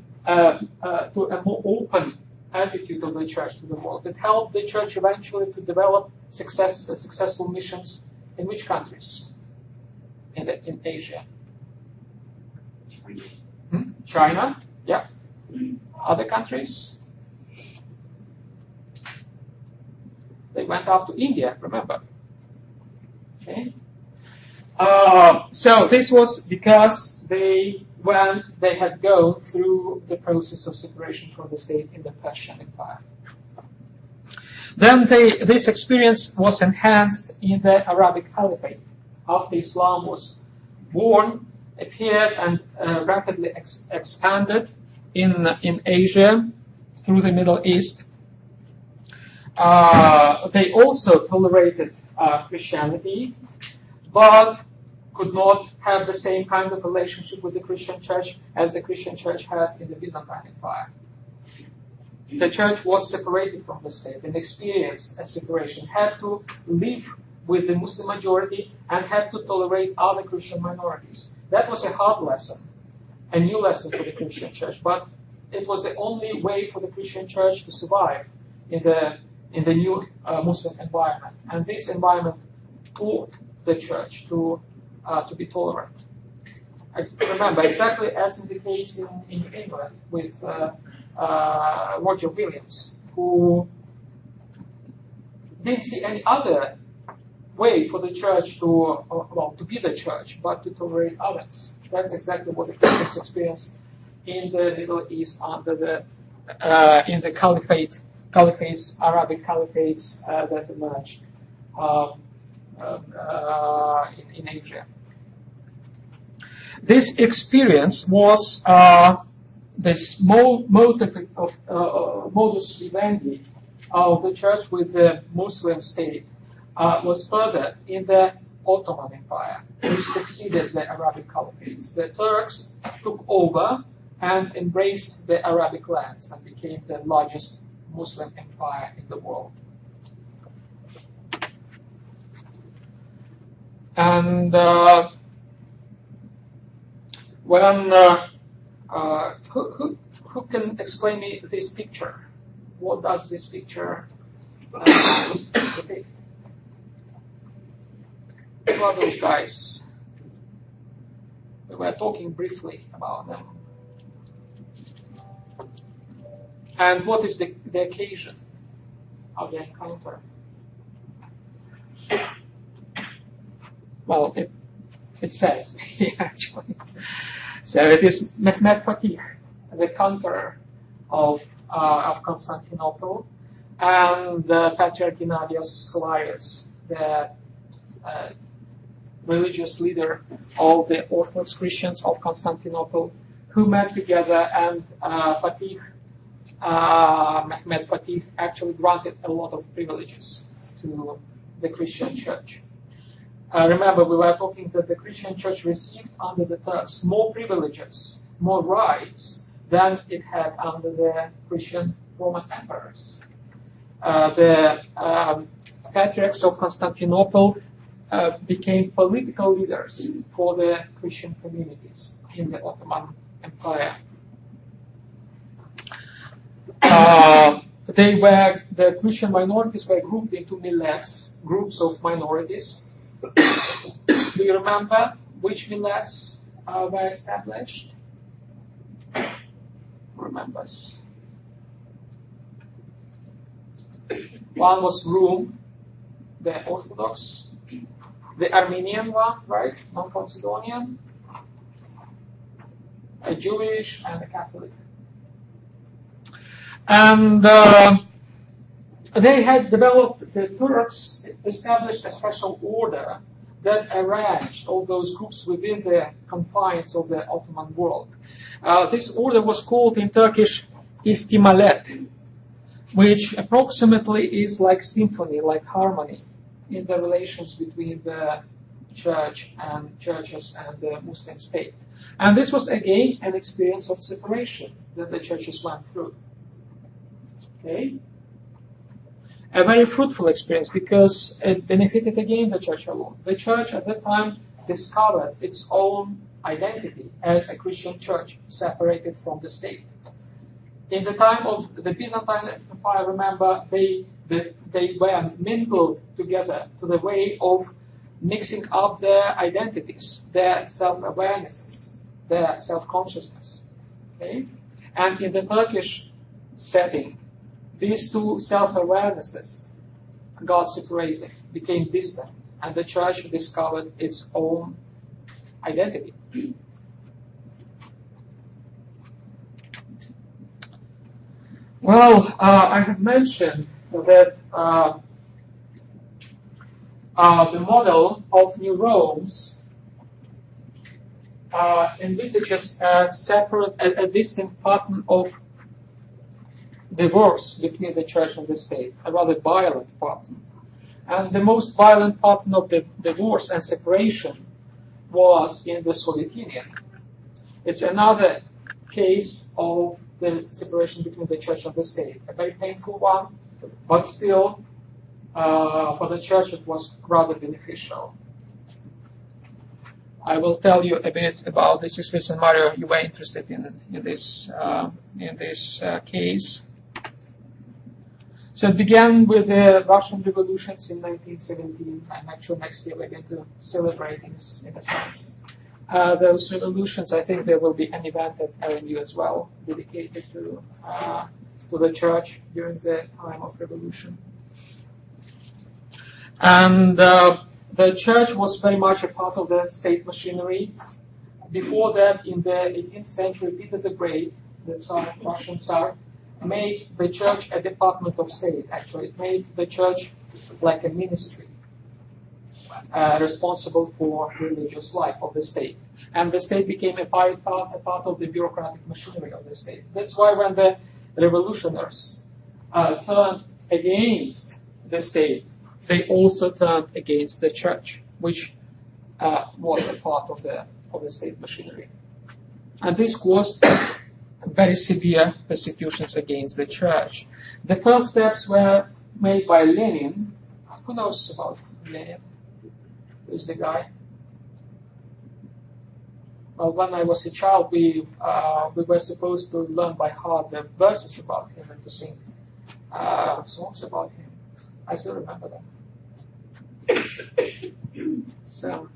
more open attitude of the church to the world. It helped the church eventually to develop successful missions in which countries? In Asia. China, yeah. Other countries? They went up to India, remember? Okay. So this was because they had gone through the process of separation from the state in the Persian Empire. Then this experience was enhanced in the Arabic Caliphate. After Islam was born, appeared, and rapidly expanded in Asia through the Middle East. They also tolerated Christianity, but could not have the same kind of relationship with the Christian church as the Christian church had in the Byzantine Empire. The church was separated from the state and experienced a separation, had to live with the Muslim majority and had to tolerate other Christian minorities. That was a hard lesson, a new lesson for the Christian church, but it was the only way for the Christian church to survive in the new Muslim environment. And this environment taught the church to be tolerant. I remember, exactly as in the case in England with Roger Williams, who didn't see any other way for the church to be the church, but to tolerate others. That's exactly what the Christians experienced in the Middle East under the in the Arabic caliphates that emerged in Asia. This experience was this motive of modus vivendi of the church with the Muslim state was further in the Ottoman Empire, which succeeded the Arabic caliphates. The Turks took over and embraced the Arabic lands and became the largest Muslim empire in the world. And who can explain me this picture? What does this picture depict? Who are those guys? We were talking briefly about them. And what is the occasion of the encounter? Well, it says here actually. So it is Mehmed Fatih, the conqueror of Constantinople, and Patriarch Gennadios Scholarius, the religious leader of the Orthodox Christians of Constantinople, who met together, and Mehmed Fatih actually granted a lot of privileges to the Christian church. Remember, we were talking that the Christian church received under the Turks more privileges, more rights than it had under the Christian Roman emperors. The patriarchs of Constantinople became political leaders for the Christian communities in the Ottoman Empire. The Christian minorities were grouped into millets, groups of minorities. Do you remember which millets were established? Who remembers? One was Rome, the Orthodox, the Armenian one, right? Non-Chalcedonian, a Jewish, and a Catholic. And they had developed, the Turks established a special order that arranged all those groups within the confines of the Ottoman world. This order was called in Turkish istimalet, which approximately is like symphony, like harmony in the relations between the churches and the Muslim state. And this was again an experience of separation that the churches went through. Okay? A very fruitful experience because it benefited again the church alone. The church at that time discovered its own identity as a Christian church separated from the state. In the time of the Byzantine Empire, remember, they were mingled together to the way of mixing up their identities, their self-awarenesses, their self-consciousness. Okay? And in the Turkish setting, these two self-awarenesses got separated, became distant, and the church discovered its own identity. Well, I have mentioned that the model of New Rome's envisages a distinct pattern of divorce between the church and the state, a rather violent pattern. And the most violent pattern of the divorce and separation was in the Soviet Union. It's another case of the separation between the church and the state, a very painful one, but still, for the church it was rather beneficial. I will tell you a bit about this experience, and Mario, you were interested in this case. So it began with the Russian revolutions in 1917, and actually next year we're going to celebrate in a sense. Those revolutions, I think there will be an event at LMU as well, dedicated to the church during the time of revolution. And the church was very much a part of the state machinery. Before that, in the 18th century, Peter the Great, the Tsar, Russian Tsar, made the church a department of state. Actually, it made the church like a ministry, responsible for religious life of the state. And the state became a part of the bureaucratic machinery of the state. That's why when the revolutionaries turned against the state, they also turned against the church, which was a part of the state machinery. And this caused very severe persecutions against the church. The first steps were made by Lenin. Who knows about Lenin? Who's the guy? Well, when I was a child, we were supposed to learn by heart the verses about him and to sing songs about him. I still remember them. So,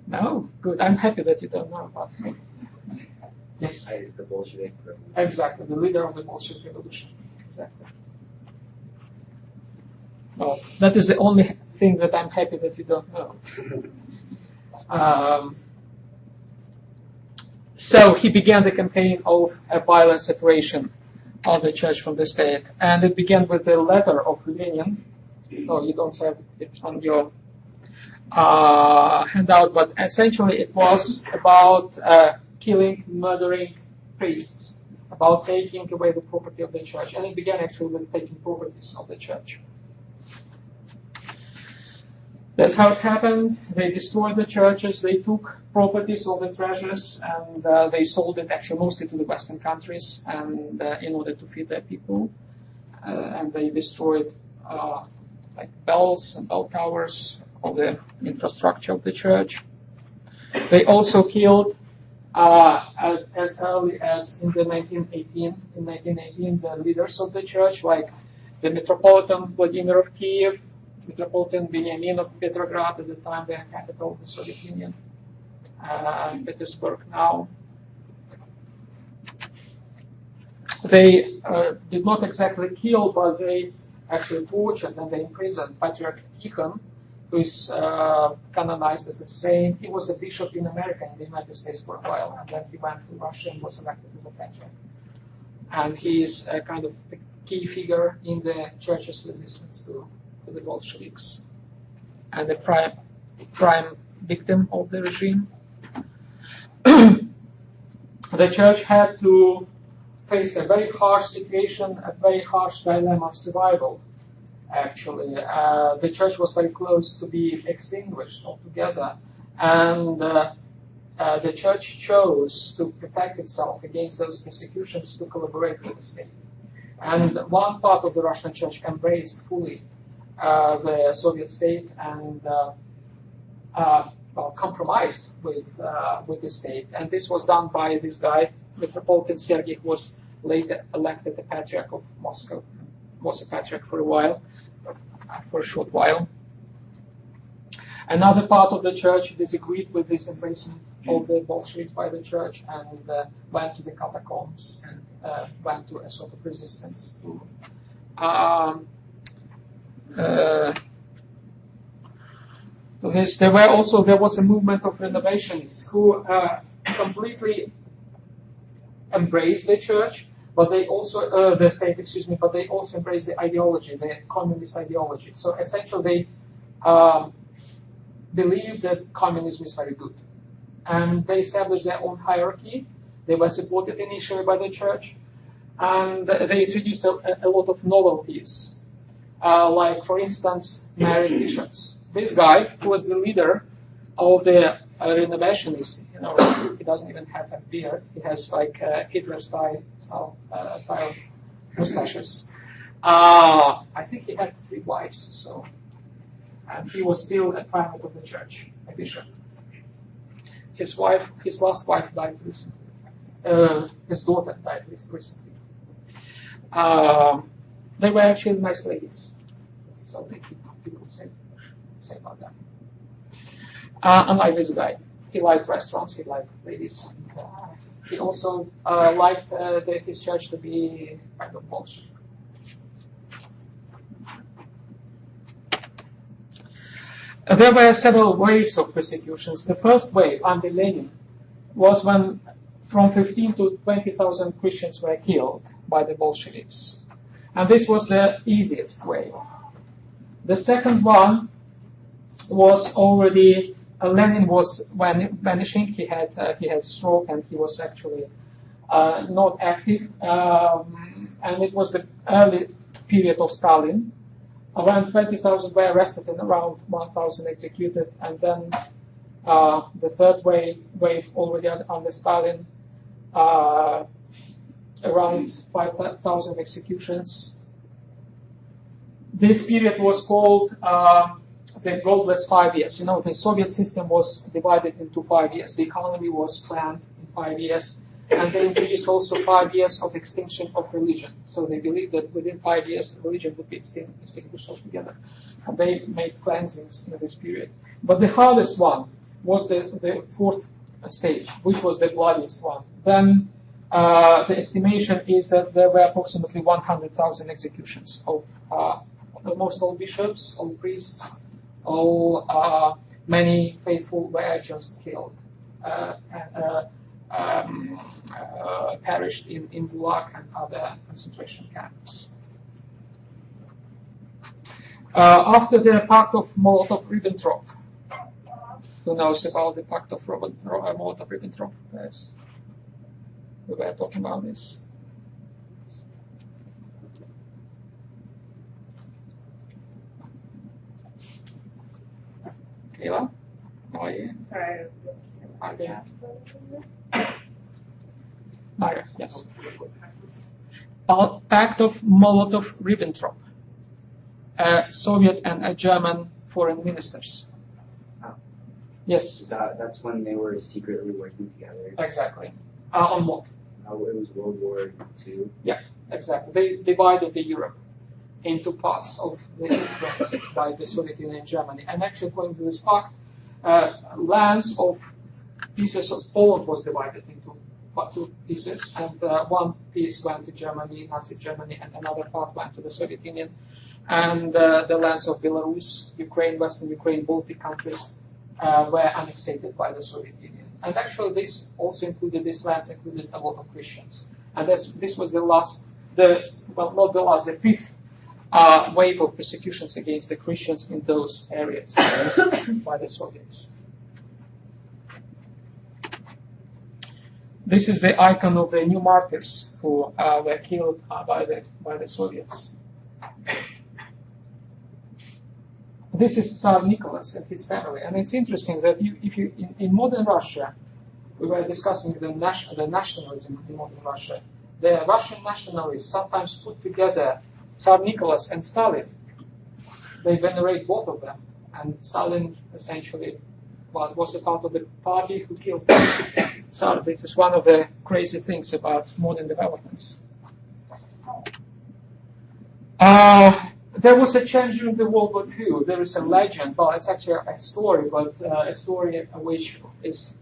no, good. I'm happy that you don't know about him. Yes. The Bolshevik Revolution. Exactly, the leader of the Bolshevik Revolution. Exactly. Well, that is the only thing that I'm happy that you don't know. So he began the campaign of a violent separation of the church from the state, and it began with a letter of Lenin. No, you don't have it on your handout, but essentially it was about killing, murdering priests, about taking away the property of the church, and it began actually with taking properties of the church. That's how it happened. They destroyed the churches, they took properties of the treasures, and they sold it actually mostly to the Western countries, and in order to feed their people. And they destroyed like bells and bell towers, all the infrastructure of the church. They also killed, as early as in 1918, the leaders of the church, like the Metropolitan Vladimir of Kiev, Metropolitan Benjamin of Petrograd, at the time the capital of the Soviet Union, Petersburg now. They did not exactly kill, but they actually tortured and they imprisoned Patriarch Tikhon, who is canonized as a saint. He was a bishop in America, in the United States for a while, and then he went to Russia and was elected as a patriarch. And he is a kind of a key figure in the church's resistance to the Bolsheviks, and the prime victim of the regime. The church had to face a very harsh situation, a very harsh dilemma of survival. Actually, the church was very close to be extinguished altogether, and the church chose to protect itself against those persecutions to collaborate with the state. And one part of the Russian church embraced fully the Soviet state and compromised with the state. And this was done by this guy, Metropolitan Sergei, who was later elected the Patriarch of Moscow. Was a patriarch for a while, for a short while. Another part of the church disagreed with this embracement of the Bolsheviks by the church and went to the catacombs and went to a sort of resistance to this. There was a movement of renovationists who completely embraced the church, but they also the state, but they also embraced the ideology, the communist ideology. So essentially, they believed that communism is very good, and they established their own hierarchy. They were supported initially by the church, and they introduced a lot of novelties. Like, for instance, married bishops. This guy, who was the leader of the renovationists, he doesn't even have a beard. He has like Hitler style mustaches. I think he had 3 wives, and he was still a primate of the church, a bishop. His last wife died recently. His daughter died recently. They were actually nice ladies. So people say about them. Unlike this guy, he liked restaurants, he liked ladies. He also liked his church to be kind of Bolshevik. There were several waves of persecutions. The first wave, under Lenin, was when from 15 to 20,000 Christians were killed by the Bolsheviks. And this was the easiest wave. The second one was already, Lenin was vanishing. He had stroke and he was actually not active. And it was the early period of Stalin. Around 20,000 were arrested and around 1,000 executed. And then the third wave already under Stalin, around 5,000 executions. This period was called the godless 5 years. The Soviet system was divided into 5 years. The economy was planned in 5 years. And they introduced also 5 years of extinction of religion. So they believed that within 5 years, religion would be extinguished altogether. And they made cleansings in this period. But the hardest one was the fourth stage, which was the bloodiest one. Then the estimation is that there were approximately 100,000 executions of almost all bishops, all priests, all many faithful were just killed, perished in Gulag and other concentration camps. After the Pact of Molotov-Ribbentrop, who knows about the Pact of Molotov-Ribbentrop? Yes. We were talking about this. Kayla? How are you? Sorry. Maria. Maria, yes. Pact of Molotov-Ribbentrop. Soviet and German foreign ministers. Yes. That's when they were secretly working together. Exactly. On what? It was World War II. Yeah, exactly. They divided the Europe into parts of the influence by the Soviet Union and Germany. And actually, according to this pact, lands of pieces of Poland was divided into two pieces, and one piece went to Germany, Nazi Germany, and another part went to the Soviet Union. And the lands of Belarus, Ukraine, Western Ukraine, Baltic countries were annexed by the Soviet Union. And actually, these lands included a lot of Christians. And this was not the last, the fifth wave of persecutions against the Christians in those areas by the Soviets. This is the icon of the new martyrs who were killed by the Soviets. This is Tsar Nicholas and his family, and it's interesting that in modern Russia, we were discussing the nationalism in modern Russia. The Russian nationalists sometimes put together Tsar Nicholas and Stalin. They venerate both of them, and Stalin essentially was a part of the party who killed Tsar. This is one of the crazy things about modern developments. There was a change during the World War II. There is a legend, well, it's actually a story, but a story which is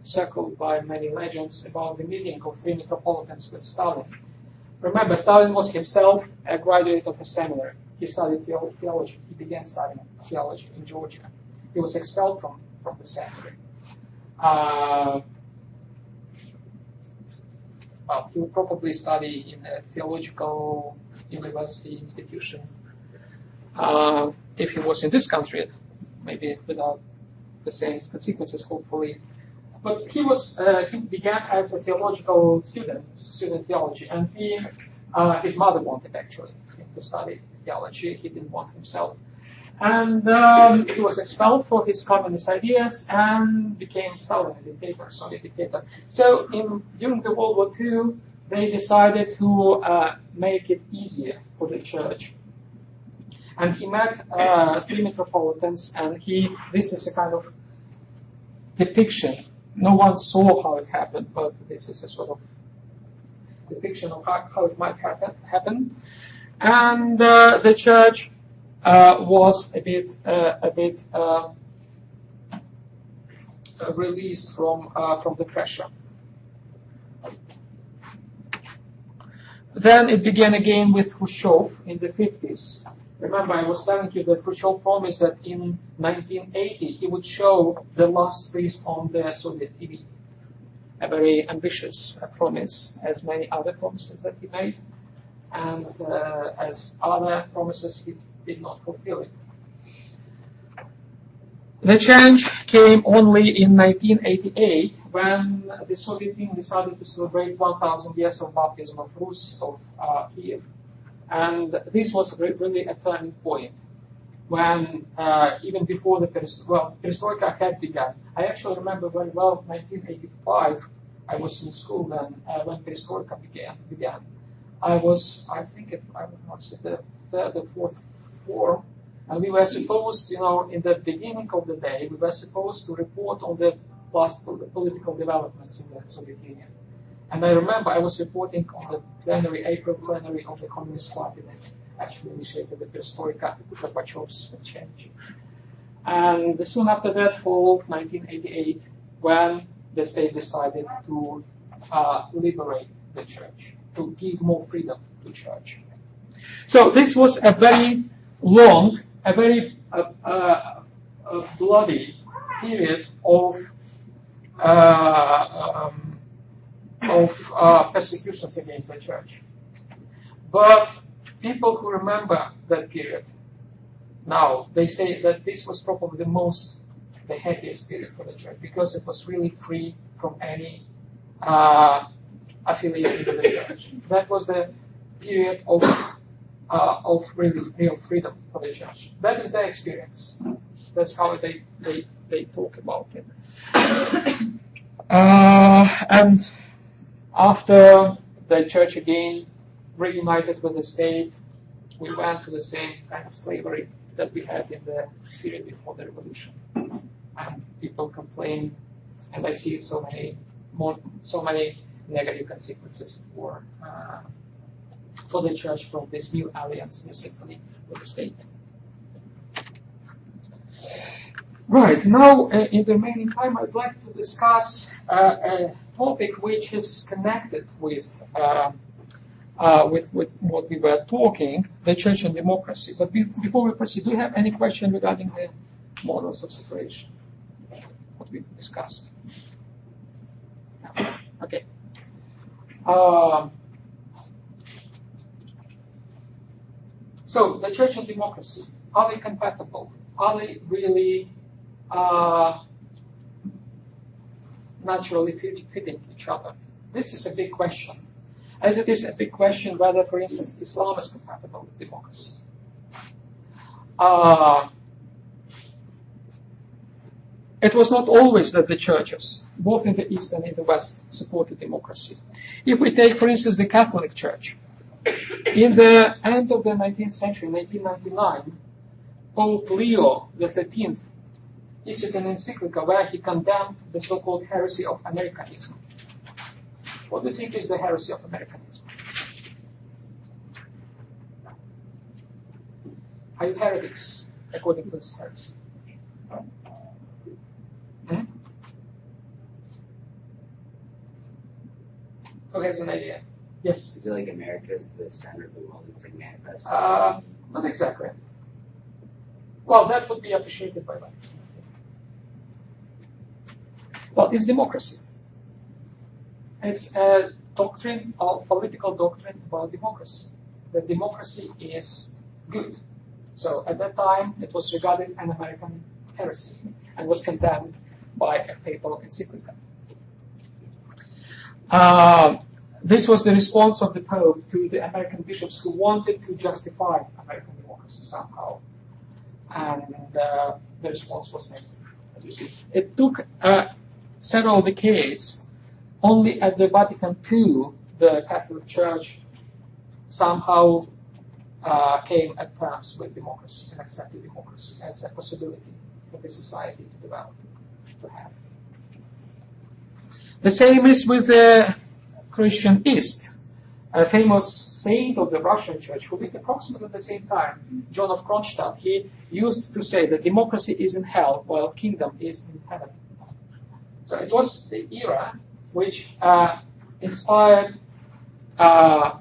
circled by many legends about the meeting of three metropolitans with Stalin. Remember, Stalin was himself a graduate of a seminary. He studied theology. He began studying theology in Georgia. He was expelled from the seminary. Well, he would probably study in a theological university institution. If he was in this country, maybe without the same consequences, hopefully. But he began as a theological student theology, and his mother wanted actually him to study theology. He didn't want himself. And he was expelled for his communist ideas and became Stalin, a dictator, Soviet dictator. So during the World War II, they decided to make it easier for the church. And he met three metropolitans, and this is a kind of depiction. No one saw how it happened, but this is a sort of depiction of how it might happen. And the church was a bit released from the pressure. Then it began again with Khrushchev in the 50s. Remember, I was telling you that Khrushchev promised that in 1980 he would show the last priest on the Soviet TV. A very ambitious promise, as many other promises that he made, and as other promises he did not fulfill it. The change came only in 1988 when the Soviet Union decided to celebrate 1,000 years of baptism of Rus of Kiev. And this was really a turning point when, even before the perestroika had begun. I actually remember very well 1985. I was in school then when perestroika began. I was the third or fourth form. And we were supposed, in the beginning of the day, we were supposed to report on the last political developments in the Soviet Union. And I remember I was reporting on the April plenary of the Communist Party that actually initiated the perestroika, Gorbachev's change. And soon after that, fall of 1988, when the state decided to liberate the church, to give more freedom to church. So this was a very long, a very bloody period of persecutions against the church. But people who remember that period now, they say that this was probably the happiest period for the church because it was really free from any affiliation with the church. That was the period of real freedom for the church. That is their experience. That's how they talk about it. And after the church again reunited with the state, we went to the same kind of slavery that we had in the period before the revolution. And people complain, and I see so many negative consequences for the church from this new alliance, new symphony with the state. Right, now in the remaining time I'd like to discuss a topic which is connected with what we were talking, the church and democracy. But before we proceed, do you have any question regarding the models of separation, what we discussed? No. Okay. So the church and democracy, are they compatible? Are they really naturally fitting each other? This is a big question. As it is a big question whether, for instance, Islam is compatible with democracy. It was not always that the churches, both in the East and in the West, supported democracy. If we take, for instance, the Catholic Church, in the end of the 19th century, 1999, Pope Leo XIII issued an encyclical where he condemned the so-called heresy of Americanism. What do you think is the heresy of Americanism? Are you heretics according to this heresy? Who has an idea? Yes? Is it like America's the center of the world? It's like manifest? Not exactly. Well, that would be appreciated by them. Well, it's democracy. It's a doctrine, a political doctrine about democracy. That democracy is good. So at that time, it was regarded an American heresy and was condemned by a papal encyclical. This was the response of the Pope to the American bishops who wanted to justify American democracy somehow. And the response was negative, as you see. It took several decades. Only at the Vatican II, the Catholic Church somehow came at terms with democracy and accepted democracy as a possibility for the society to develop, to have. The same is with the Christian East. A famous saint of the Russian Church, who lived approximately at the same time, John of Kronstadt, he used to say that democracy is in hell while kingdom is in heaven. So it was the era which inspired the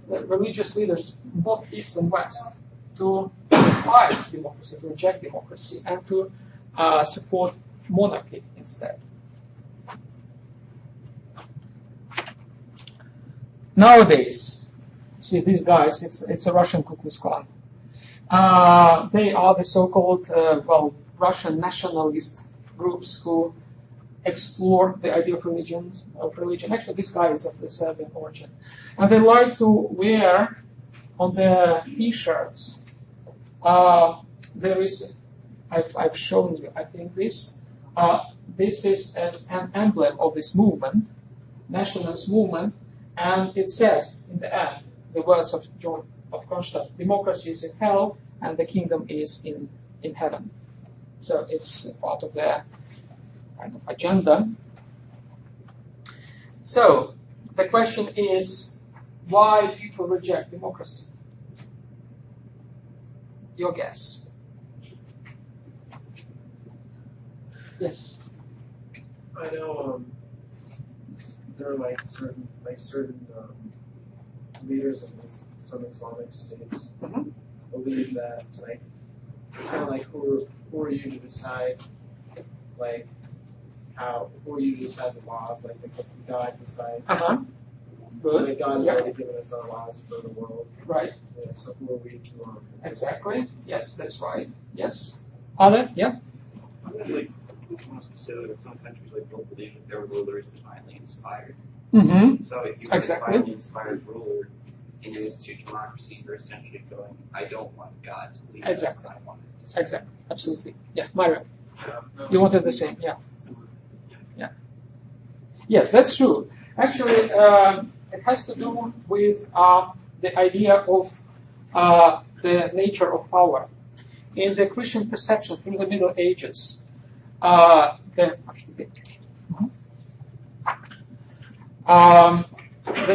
religious leaders, both East and West, to despise democracy, to reject democracy, and to support monarchy instead. Nowadays, see these guys, it's a Russian Ku Klux Klan. They are the so-called, Russian nationalist groups who explore the idea of religion. Actually, this guy is of the Serbian origin. And they like to wear on their T-shirts, there is, I've shown you, I think this is as an emblem of this movement, nationalist movement, and it says in the end, the words of John of Kronstadt, democracy is in hell and the kingdom is in heaven. So it's part of their kind of agenda. So the question is, why people reject democracy? Your guess. Yes. I know there are certain leaders in some Islamic states believe that it's kind of like who are you to decide who are you to decide the laws, God decides. Good. God has already given us our laws for the world. Right. Yeah, so who are we to Exactly. Yes, that's right. Yes. Other? Yeah. Almost consider that some countries don't believe that their ruler is divinely inspired. Mm-hmm. So if you're Exactly. a divinely inspired ruler in an institutional democracy, you're essentially going, I don't want God to lead Exactly. us, I want it to say. Exactly. Absolutely. Yeah. Mario. You wanted the same. Yeah. Yeah. Yes, that's true. Actually, it has to do with the idea of the nature of power. In the Christian perception through the Middle Ages, they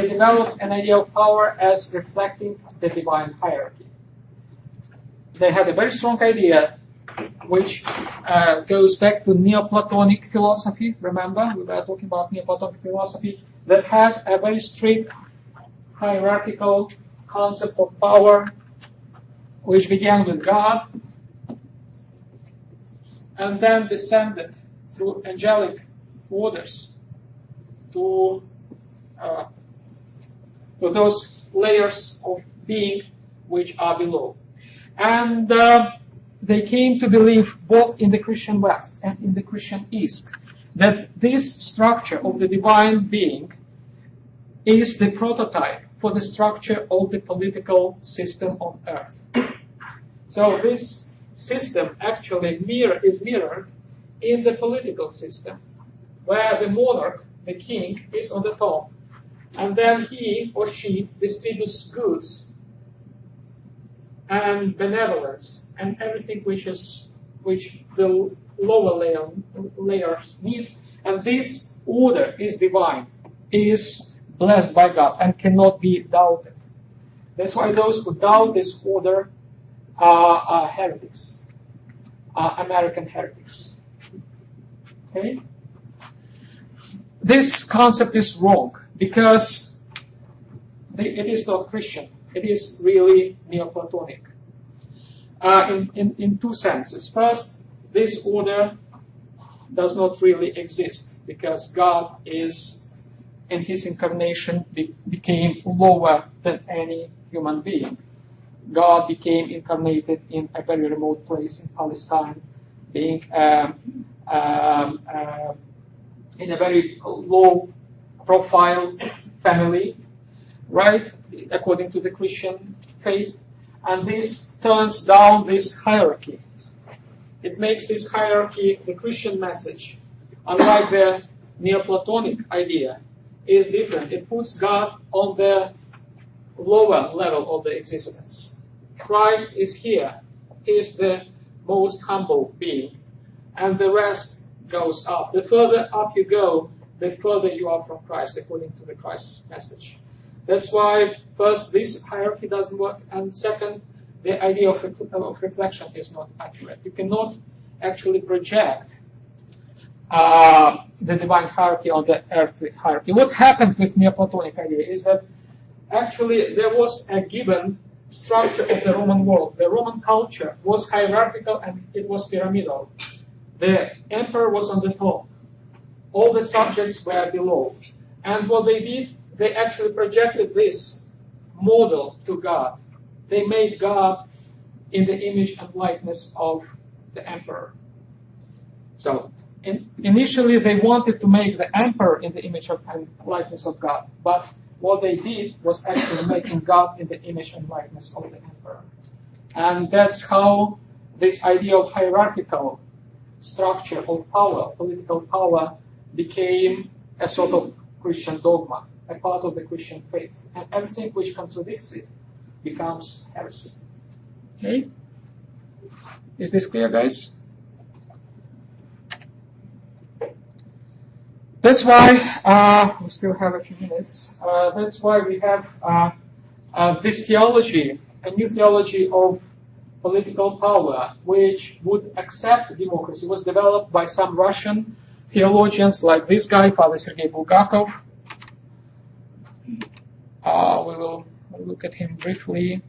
developed an idea of power as reflecting the divine hierarchy. They had a very strong idea, which goes back to Neoplatonic philosophy. Remember, we were talking about Neoplatonic philosophy that had a very strict hierarchical concept of power, which began with God and then descended through angelic orders to those layers of being which are below. And they came to believe both in the Christian West and in the Christian East that this structure of the divine being is the prototype for the structure of the political system on earth. So this system actually is mirrored in the political system, where the monarch, the king, is on the top, and then he or she distributes goods and benevolence and everything which the lower layers need, and this order is divine, is blessed by God and cannot be doubted. That's why those who doubt this order are heretics, American heretics. Okay? This concept is wrong because it is not Christian. It is really Neoplatonic. In two senses. First, this order does not really exist because God is, in his incarnation, became lower than any human being. God became incarnated in a very remote place in Palestine, being in a very low-profile family, right, according to the Christian faith. And this turns down this hierarchy. It makes this hierarchy, the Christian message, unlike the Neoplatonic idea, is different. It puts God on the lower level of the existence. Christ is here. He is the most humble being. And the rest goes up. The further up you go, the further you are from Christ, according to the Christ message. That's why, first, this hierarchy doesn't work, and second, the idea of reflection is not accurate. You cannot actually project the divine hierarchy on the earthly hierarchy. What happened with Neoplatonic idea is that actually there was a given structure of the Roman world. The Roman culture was hierarchical and it was pyramidal. The emperor was on the top. All the subjects were below. And what they did, they actually projected this model to God. They made God in the image and likeness of the emperor. So initially they wanted to make the emperor in the image and likeness of God, but what they did was actually making God in the image and likeness of the emperor. And that's how this idea of hierarchical structure of power, political power, became a sort of Christian dogma, a part of the Christian faith. And everything which contradicts it becomes heresy. Okay? Is this clear, guys? That's why, we still have a few minutes, that's why we have this theology, a new theology of political power, which would accept democracy. It was developed by some Russian theologians like this guy, Father Sergei Bulgakov. We will look at him briefly.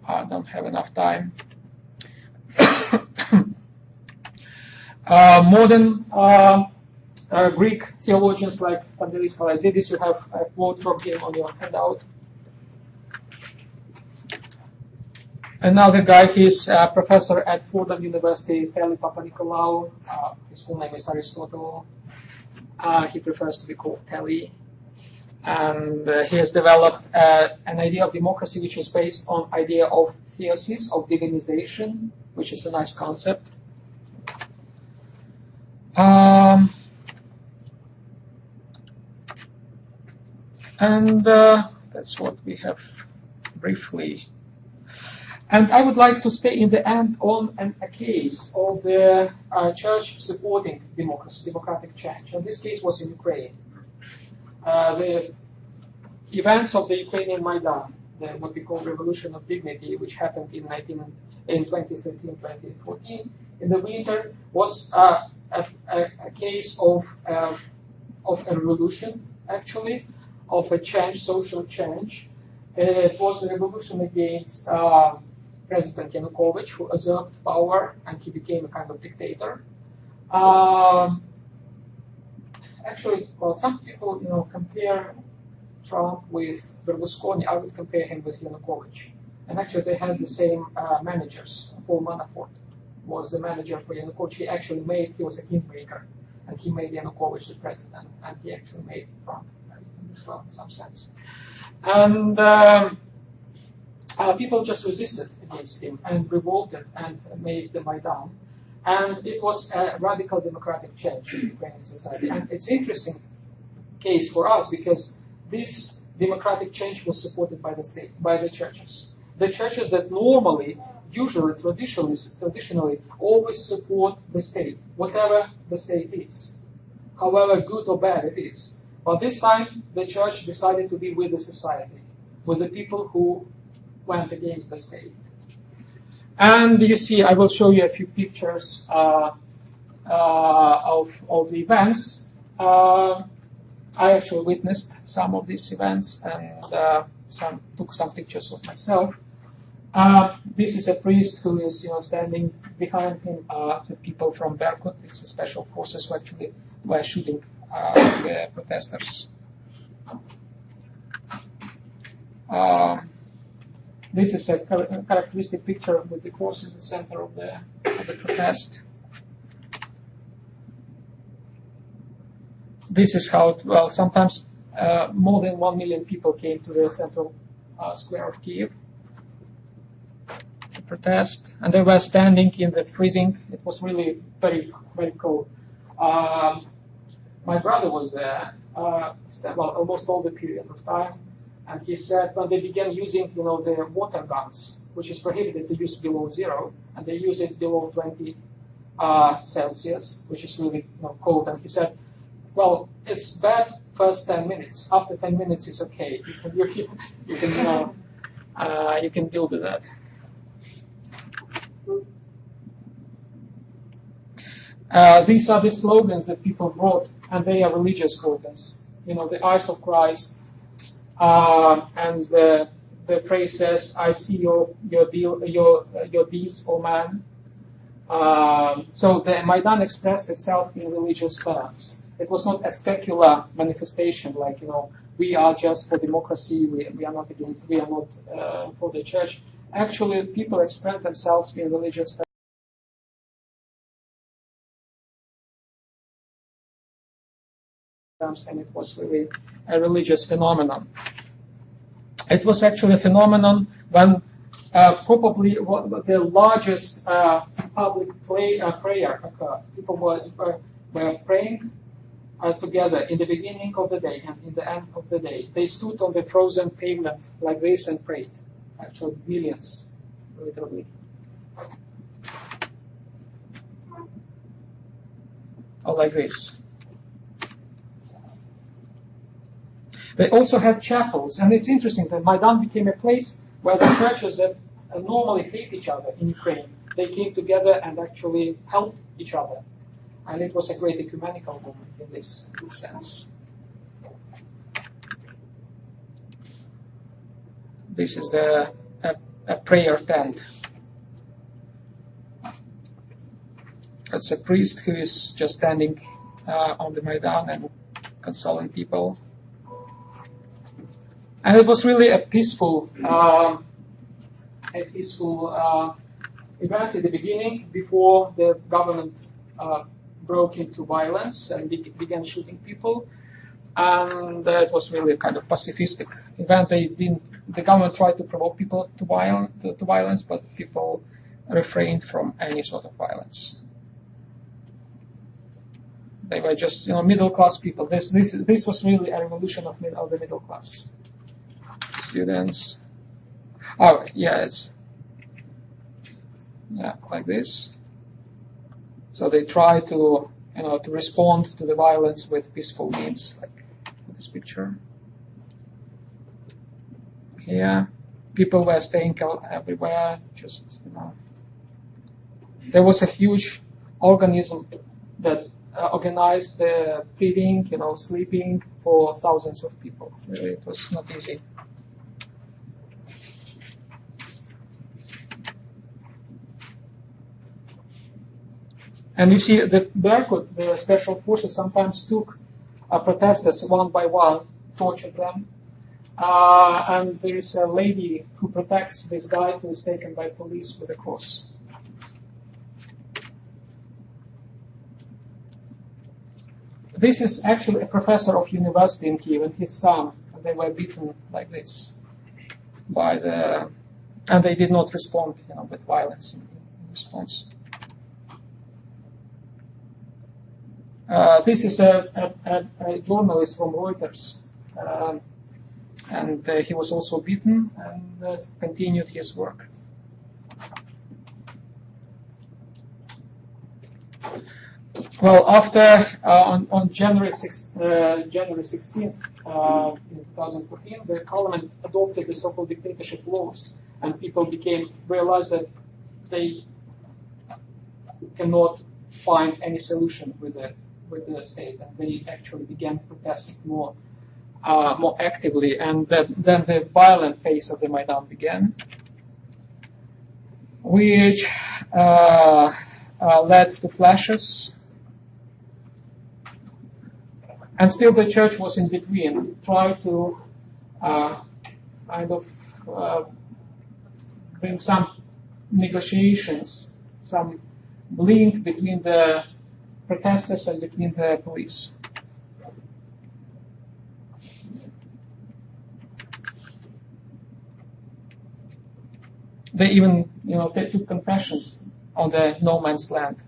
I don't have enough time. Modern Greek theologians like Pantelis Kalaizidis, you have a quote from him on your handout. Another guy, he's a professor at Fordham University, Teli Papanikolaou. His full name is Aristotle. He prefers to be called Teli. And he has developed an idea of democracy which is based on idea of theosis, of divinization, which is a nice concept. And that's what we have briefly. And I would like to stay in the end on a case of the church supporting democracy, democratic change. And this case was in Ukraine. The events of the Ukrainian Maidan, what we call Revolution of Dignity, which happened in 2013-2014, in the winter, was a case of a revolution, actually, of a change, social change. It was a revolution against President Yanukovych, who usurped power, and he became a kind of dictator. Actually, well, some people, compare Trump with Berlusconi. I would compare him with Yanukovych. And actually, they had the same managers. Paul Manafort was the manager for Yanukovych. He was a kingmaker, and he made Yanukovych the president, and he actually made Trump president as well, in some sense. And people just resisted against him and revolted and made the Maidan. And it was a radical democratic change in Ukrainian society. And it's an interesting case for us because this democratic change was supported by the state, by the churches. The churches that normally, usually, traditionally, always support the state, whatever the state is, however good or bad it is. But this time, the church decided to be with the society, with the people who went against the state. And you see, I will show you a few pictures of the events. I actually witnessed some of these events and took some pictures of myself. This is a priest who is, standing behind him. The people from Berkut, it's a special forces who actually were shooting the protesters. This is a characteristic picture with the cross in the center of the protest. This is how, sometimes more than 1 million people came to the central square of Kiev to protest, and they were standing in the freezing. It was really very, very cold. My brother was there, almost all the period of time. And he said when they began using, the water guns, which is prohibited to use below zero, and they use it below 20 Celsius, which is really cold. And he said, well, it's bad first 10 minutes. After 10 minutes, it's okay. You can deal with that. These are the slogans that people wrote, and they are religious slogans. The eyes of Christ. And the the phrase says, "I see your deeds, O man." So the Maidan expressed itself in religious terms. It was not a secular manifestation, like, we are just for democracy, we are not against, we are not for the church. Actually, people express themselves in religious terms, and it was really a religious phenomenon. It was actually a phenomenon when probably the largest public prayer occurred. People were praying together in the beginning of the day and in the end of the day. They stood on the frozen pavement like this and prayed. Actually, millions, literally. Or like this. They also had chapels, and it's interesting that Maidan became a place where the churches that normally hate each other in Ukraine, they came together and actually helped each other. And it was a great ecumenical movement in this sense. This is a prayer tent. That's a priest who is just standing on the Maidan and consoling people. And it was really a peaceful event in the beginning, before the government broke into violence and began shooting people. And it was really a kind of pacifistic event. The government tried to provoke people to violence, but people refrained from any sort of violence. They were just, middle class people. This was really a revolution of the middle class. Students. Oh, yeah, like this. So they try to respond to the violence with peaceful means, like this picture. Here, people were staying everywhere. There was a huge organism that organized the feeding, sleeping for thousands of people. Really, it was not easy. And you see, the Berkut, the special forces, sometimes took protesters one by one, tortured them. And there is a lady who protects this guy who is taken by police with a cross. This is actually a professor of university in Kiev and his son. They were beaten like this and they did not respond, with violence in response. This is a journalist from Reuters, and he was also beaten and continued his work. Well, after on January 16th in 2014, the parliament adopted the so-called dictatorship laws, and people realized that they cannot find any solution with the state, and they actually began protesting more actively, and then the violent phase of the Maidan began, which led to clashes. And still the church was in between, tried to bring some negotiations, some link between the protesters and between the police. They even, they took confessions on the no man's land.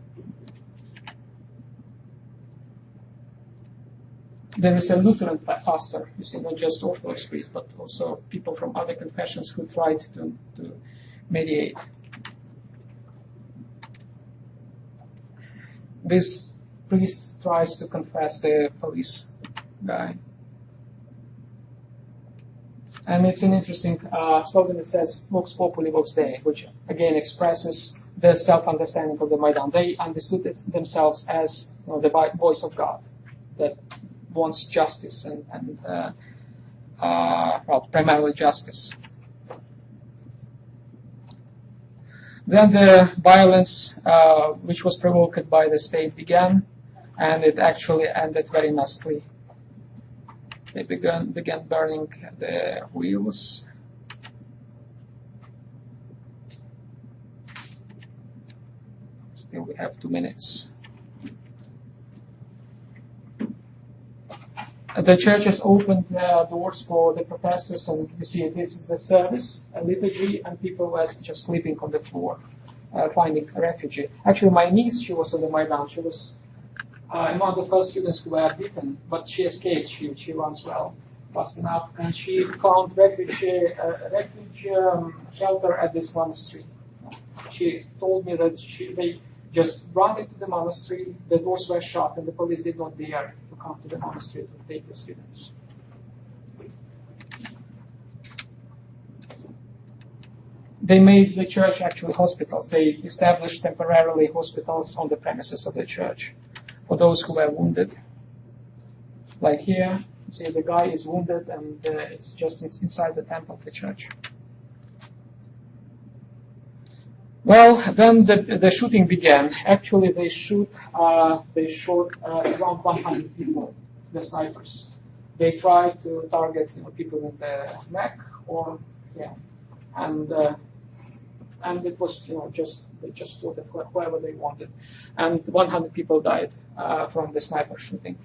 There is a Lutheran pastor, not just Orthodox priests, but also people from other confessions who tried to mediate. This priest tries to confess the police guy. And it's an interesting slogan that says, Vox Populi, Vox Dei, which again expresses the self-understanding of the Maidan. They understood themselves as the voice of God that wants justice and primarily justice. Then the violence, which was provoked by the state, began, and it actually ended very nastily. They began burning the wheels. Still, we have 2 minutes. The churches opened their doors for the protesters, and you see this is the service, a liturgy, and people were just sleeping on the floor, finding refuge. Actually, my niece, she was on the Maidan. She was among the first students who were beaten, but she escaped. She runs well, fast enough, and she found refuge shelter at this monastery. She told me that they just ran into the monastery, the doors were shut, and the police did not dare to come to the monastery to take the students. They made the church actually hospitals. They established temporarily hospitals on the premises of the church for those who were wounded. Like here, you see the guy is wounded, and it's inside the temple of the church. Well, then the shooting began. Actually, they shot around 100 people, the snipers. They tried to target people in the neck, and it was they just shot whoever they wanted, and 100 people died from the sniper shooting.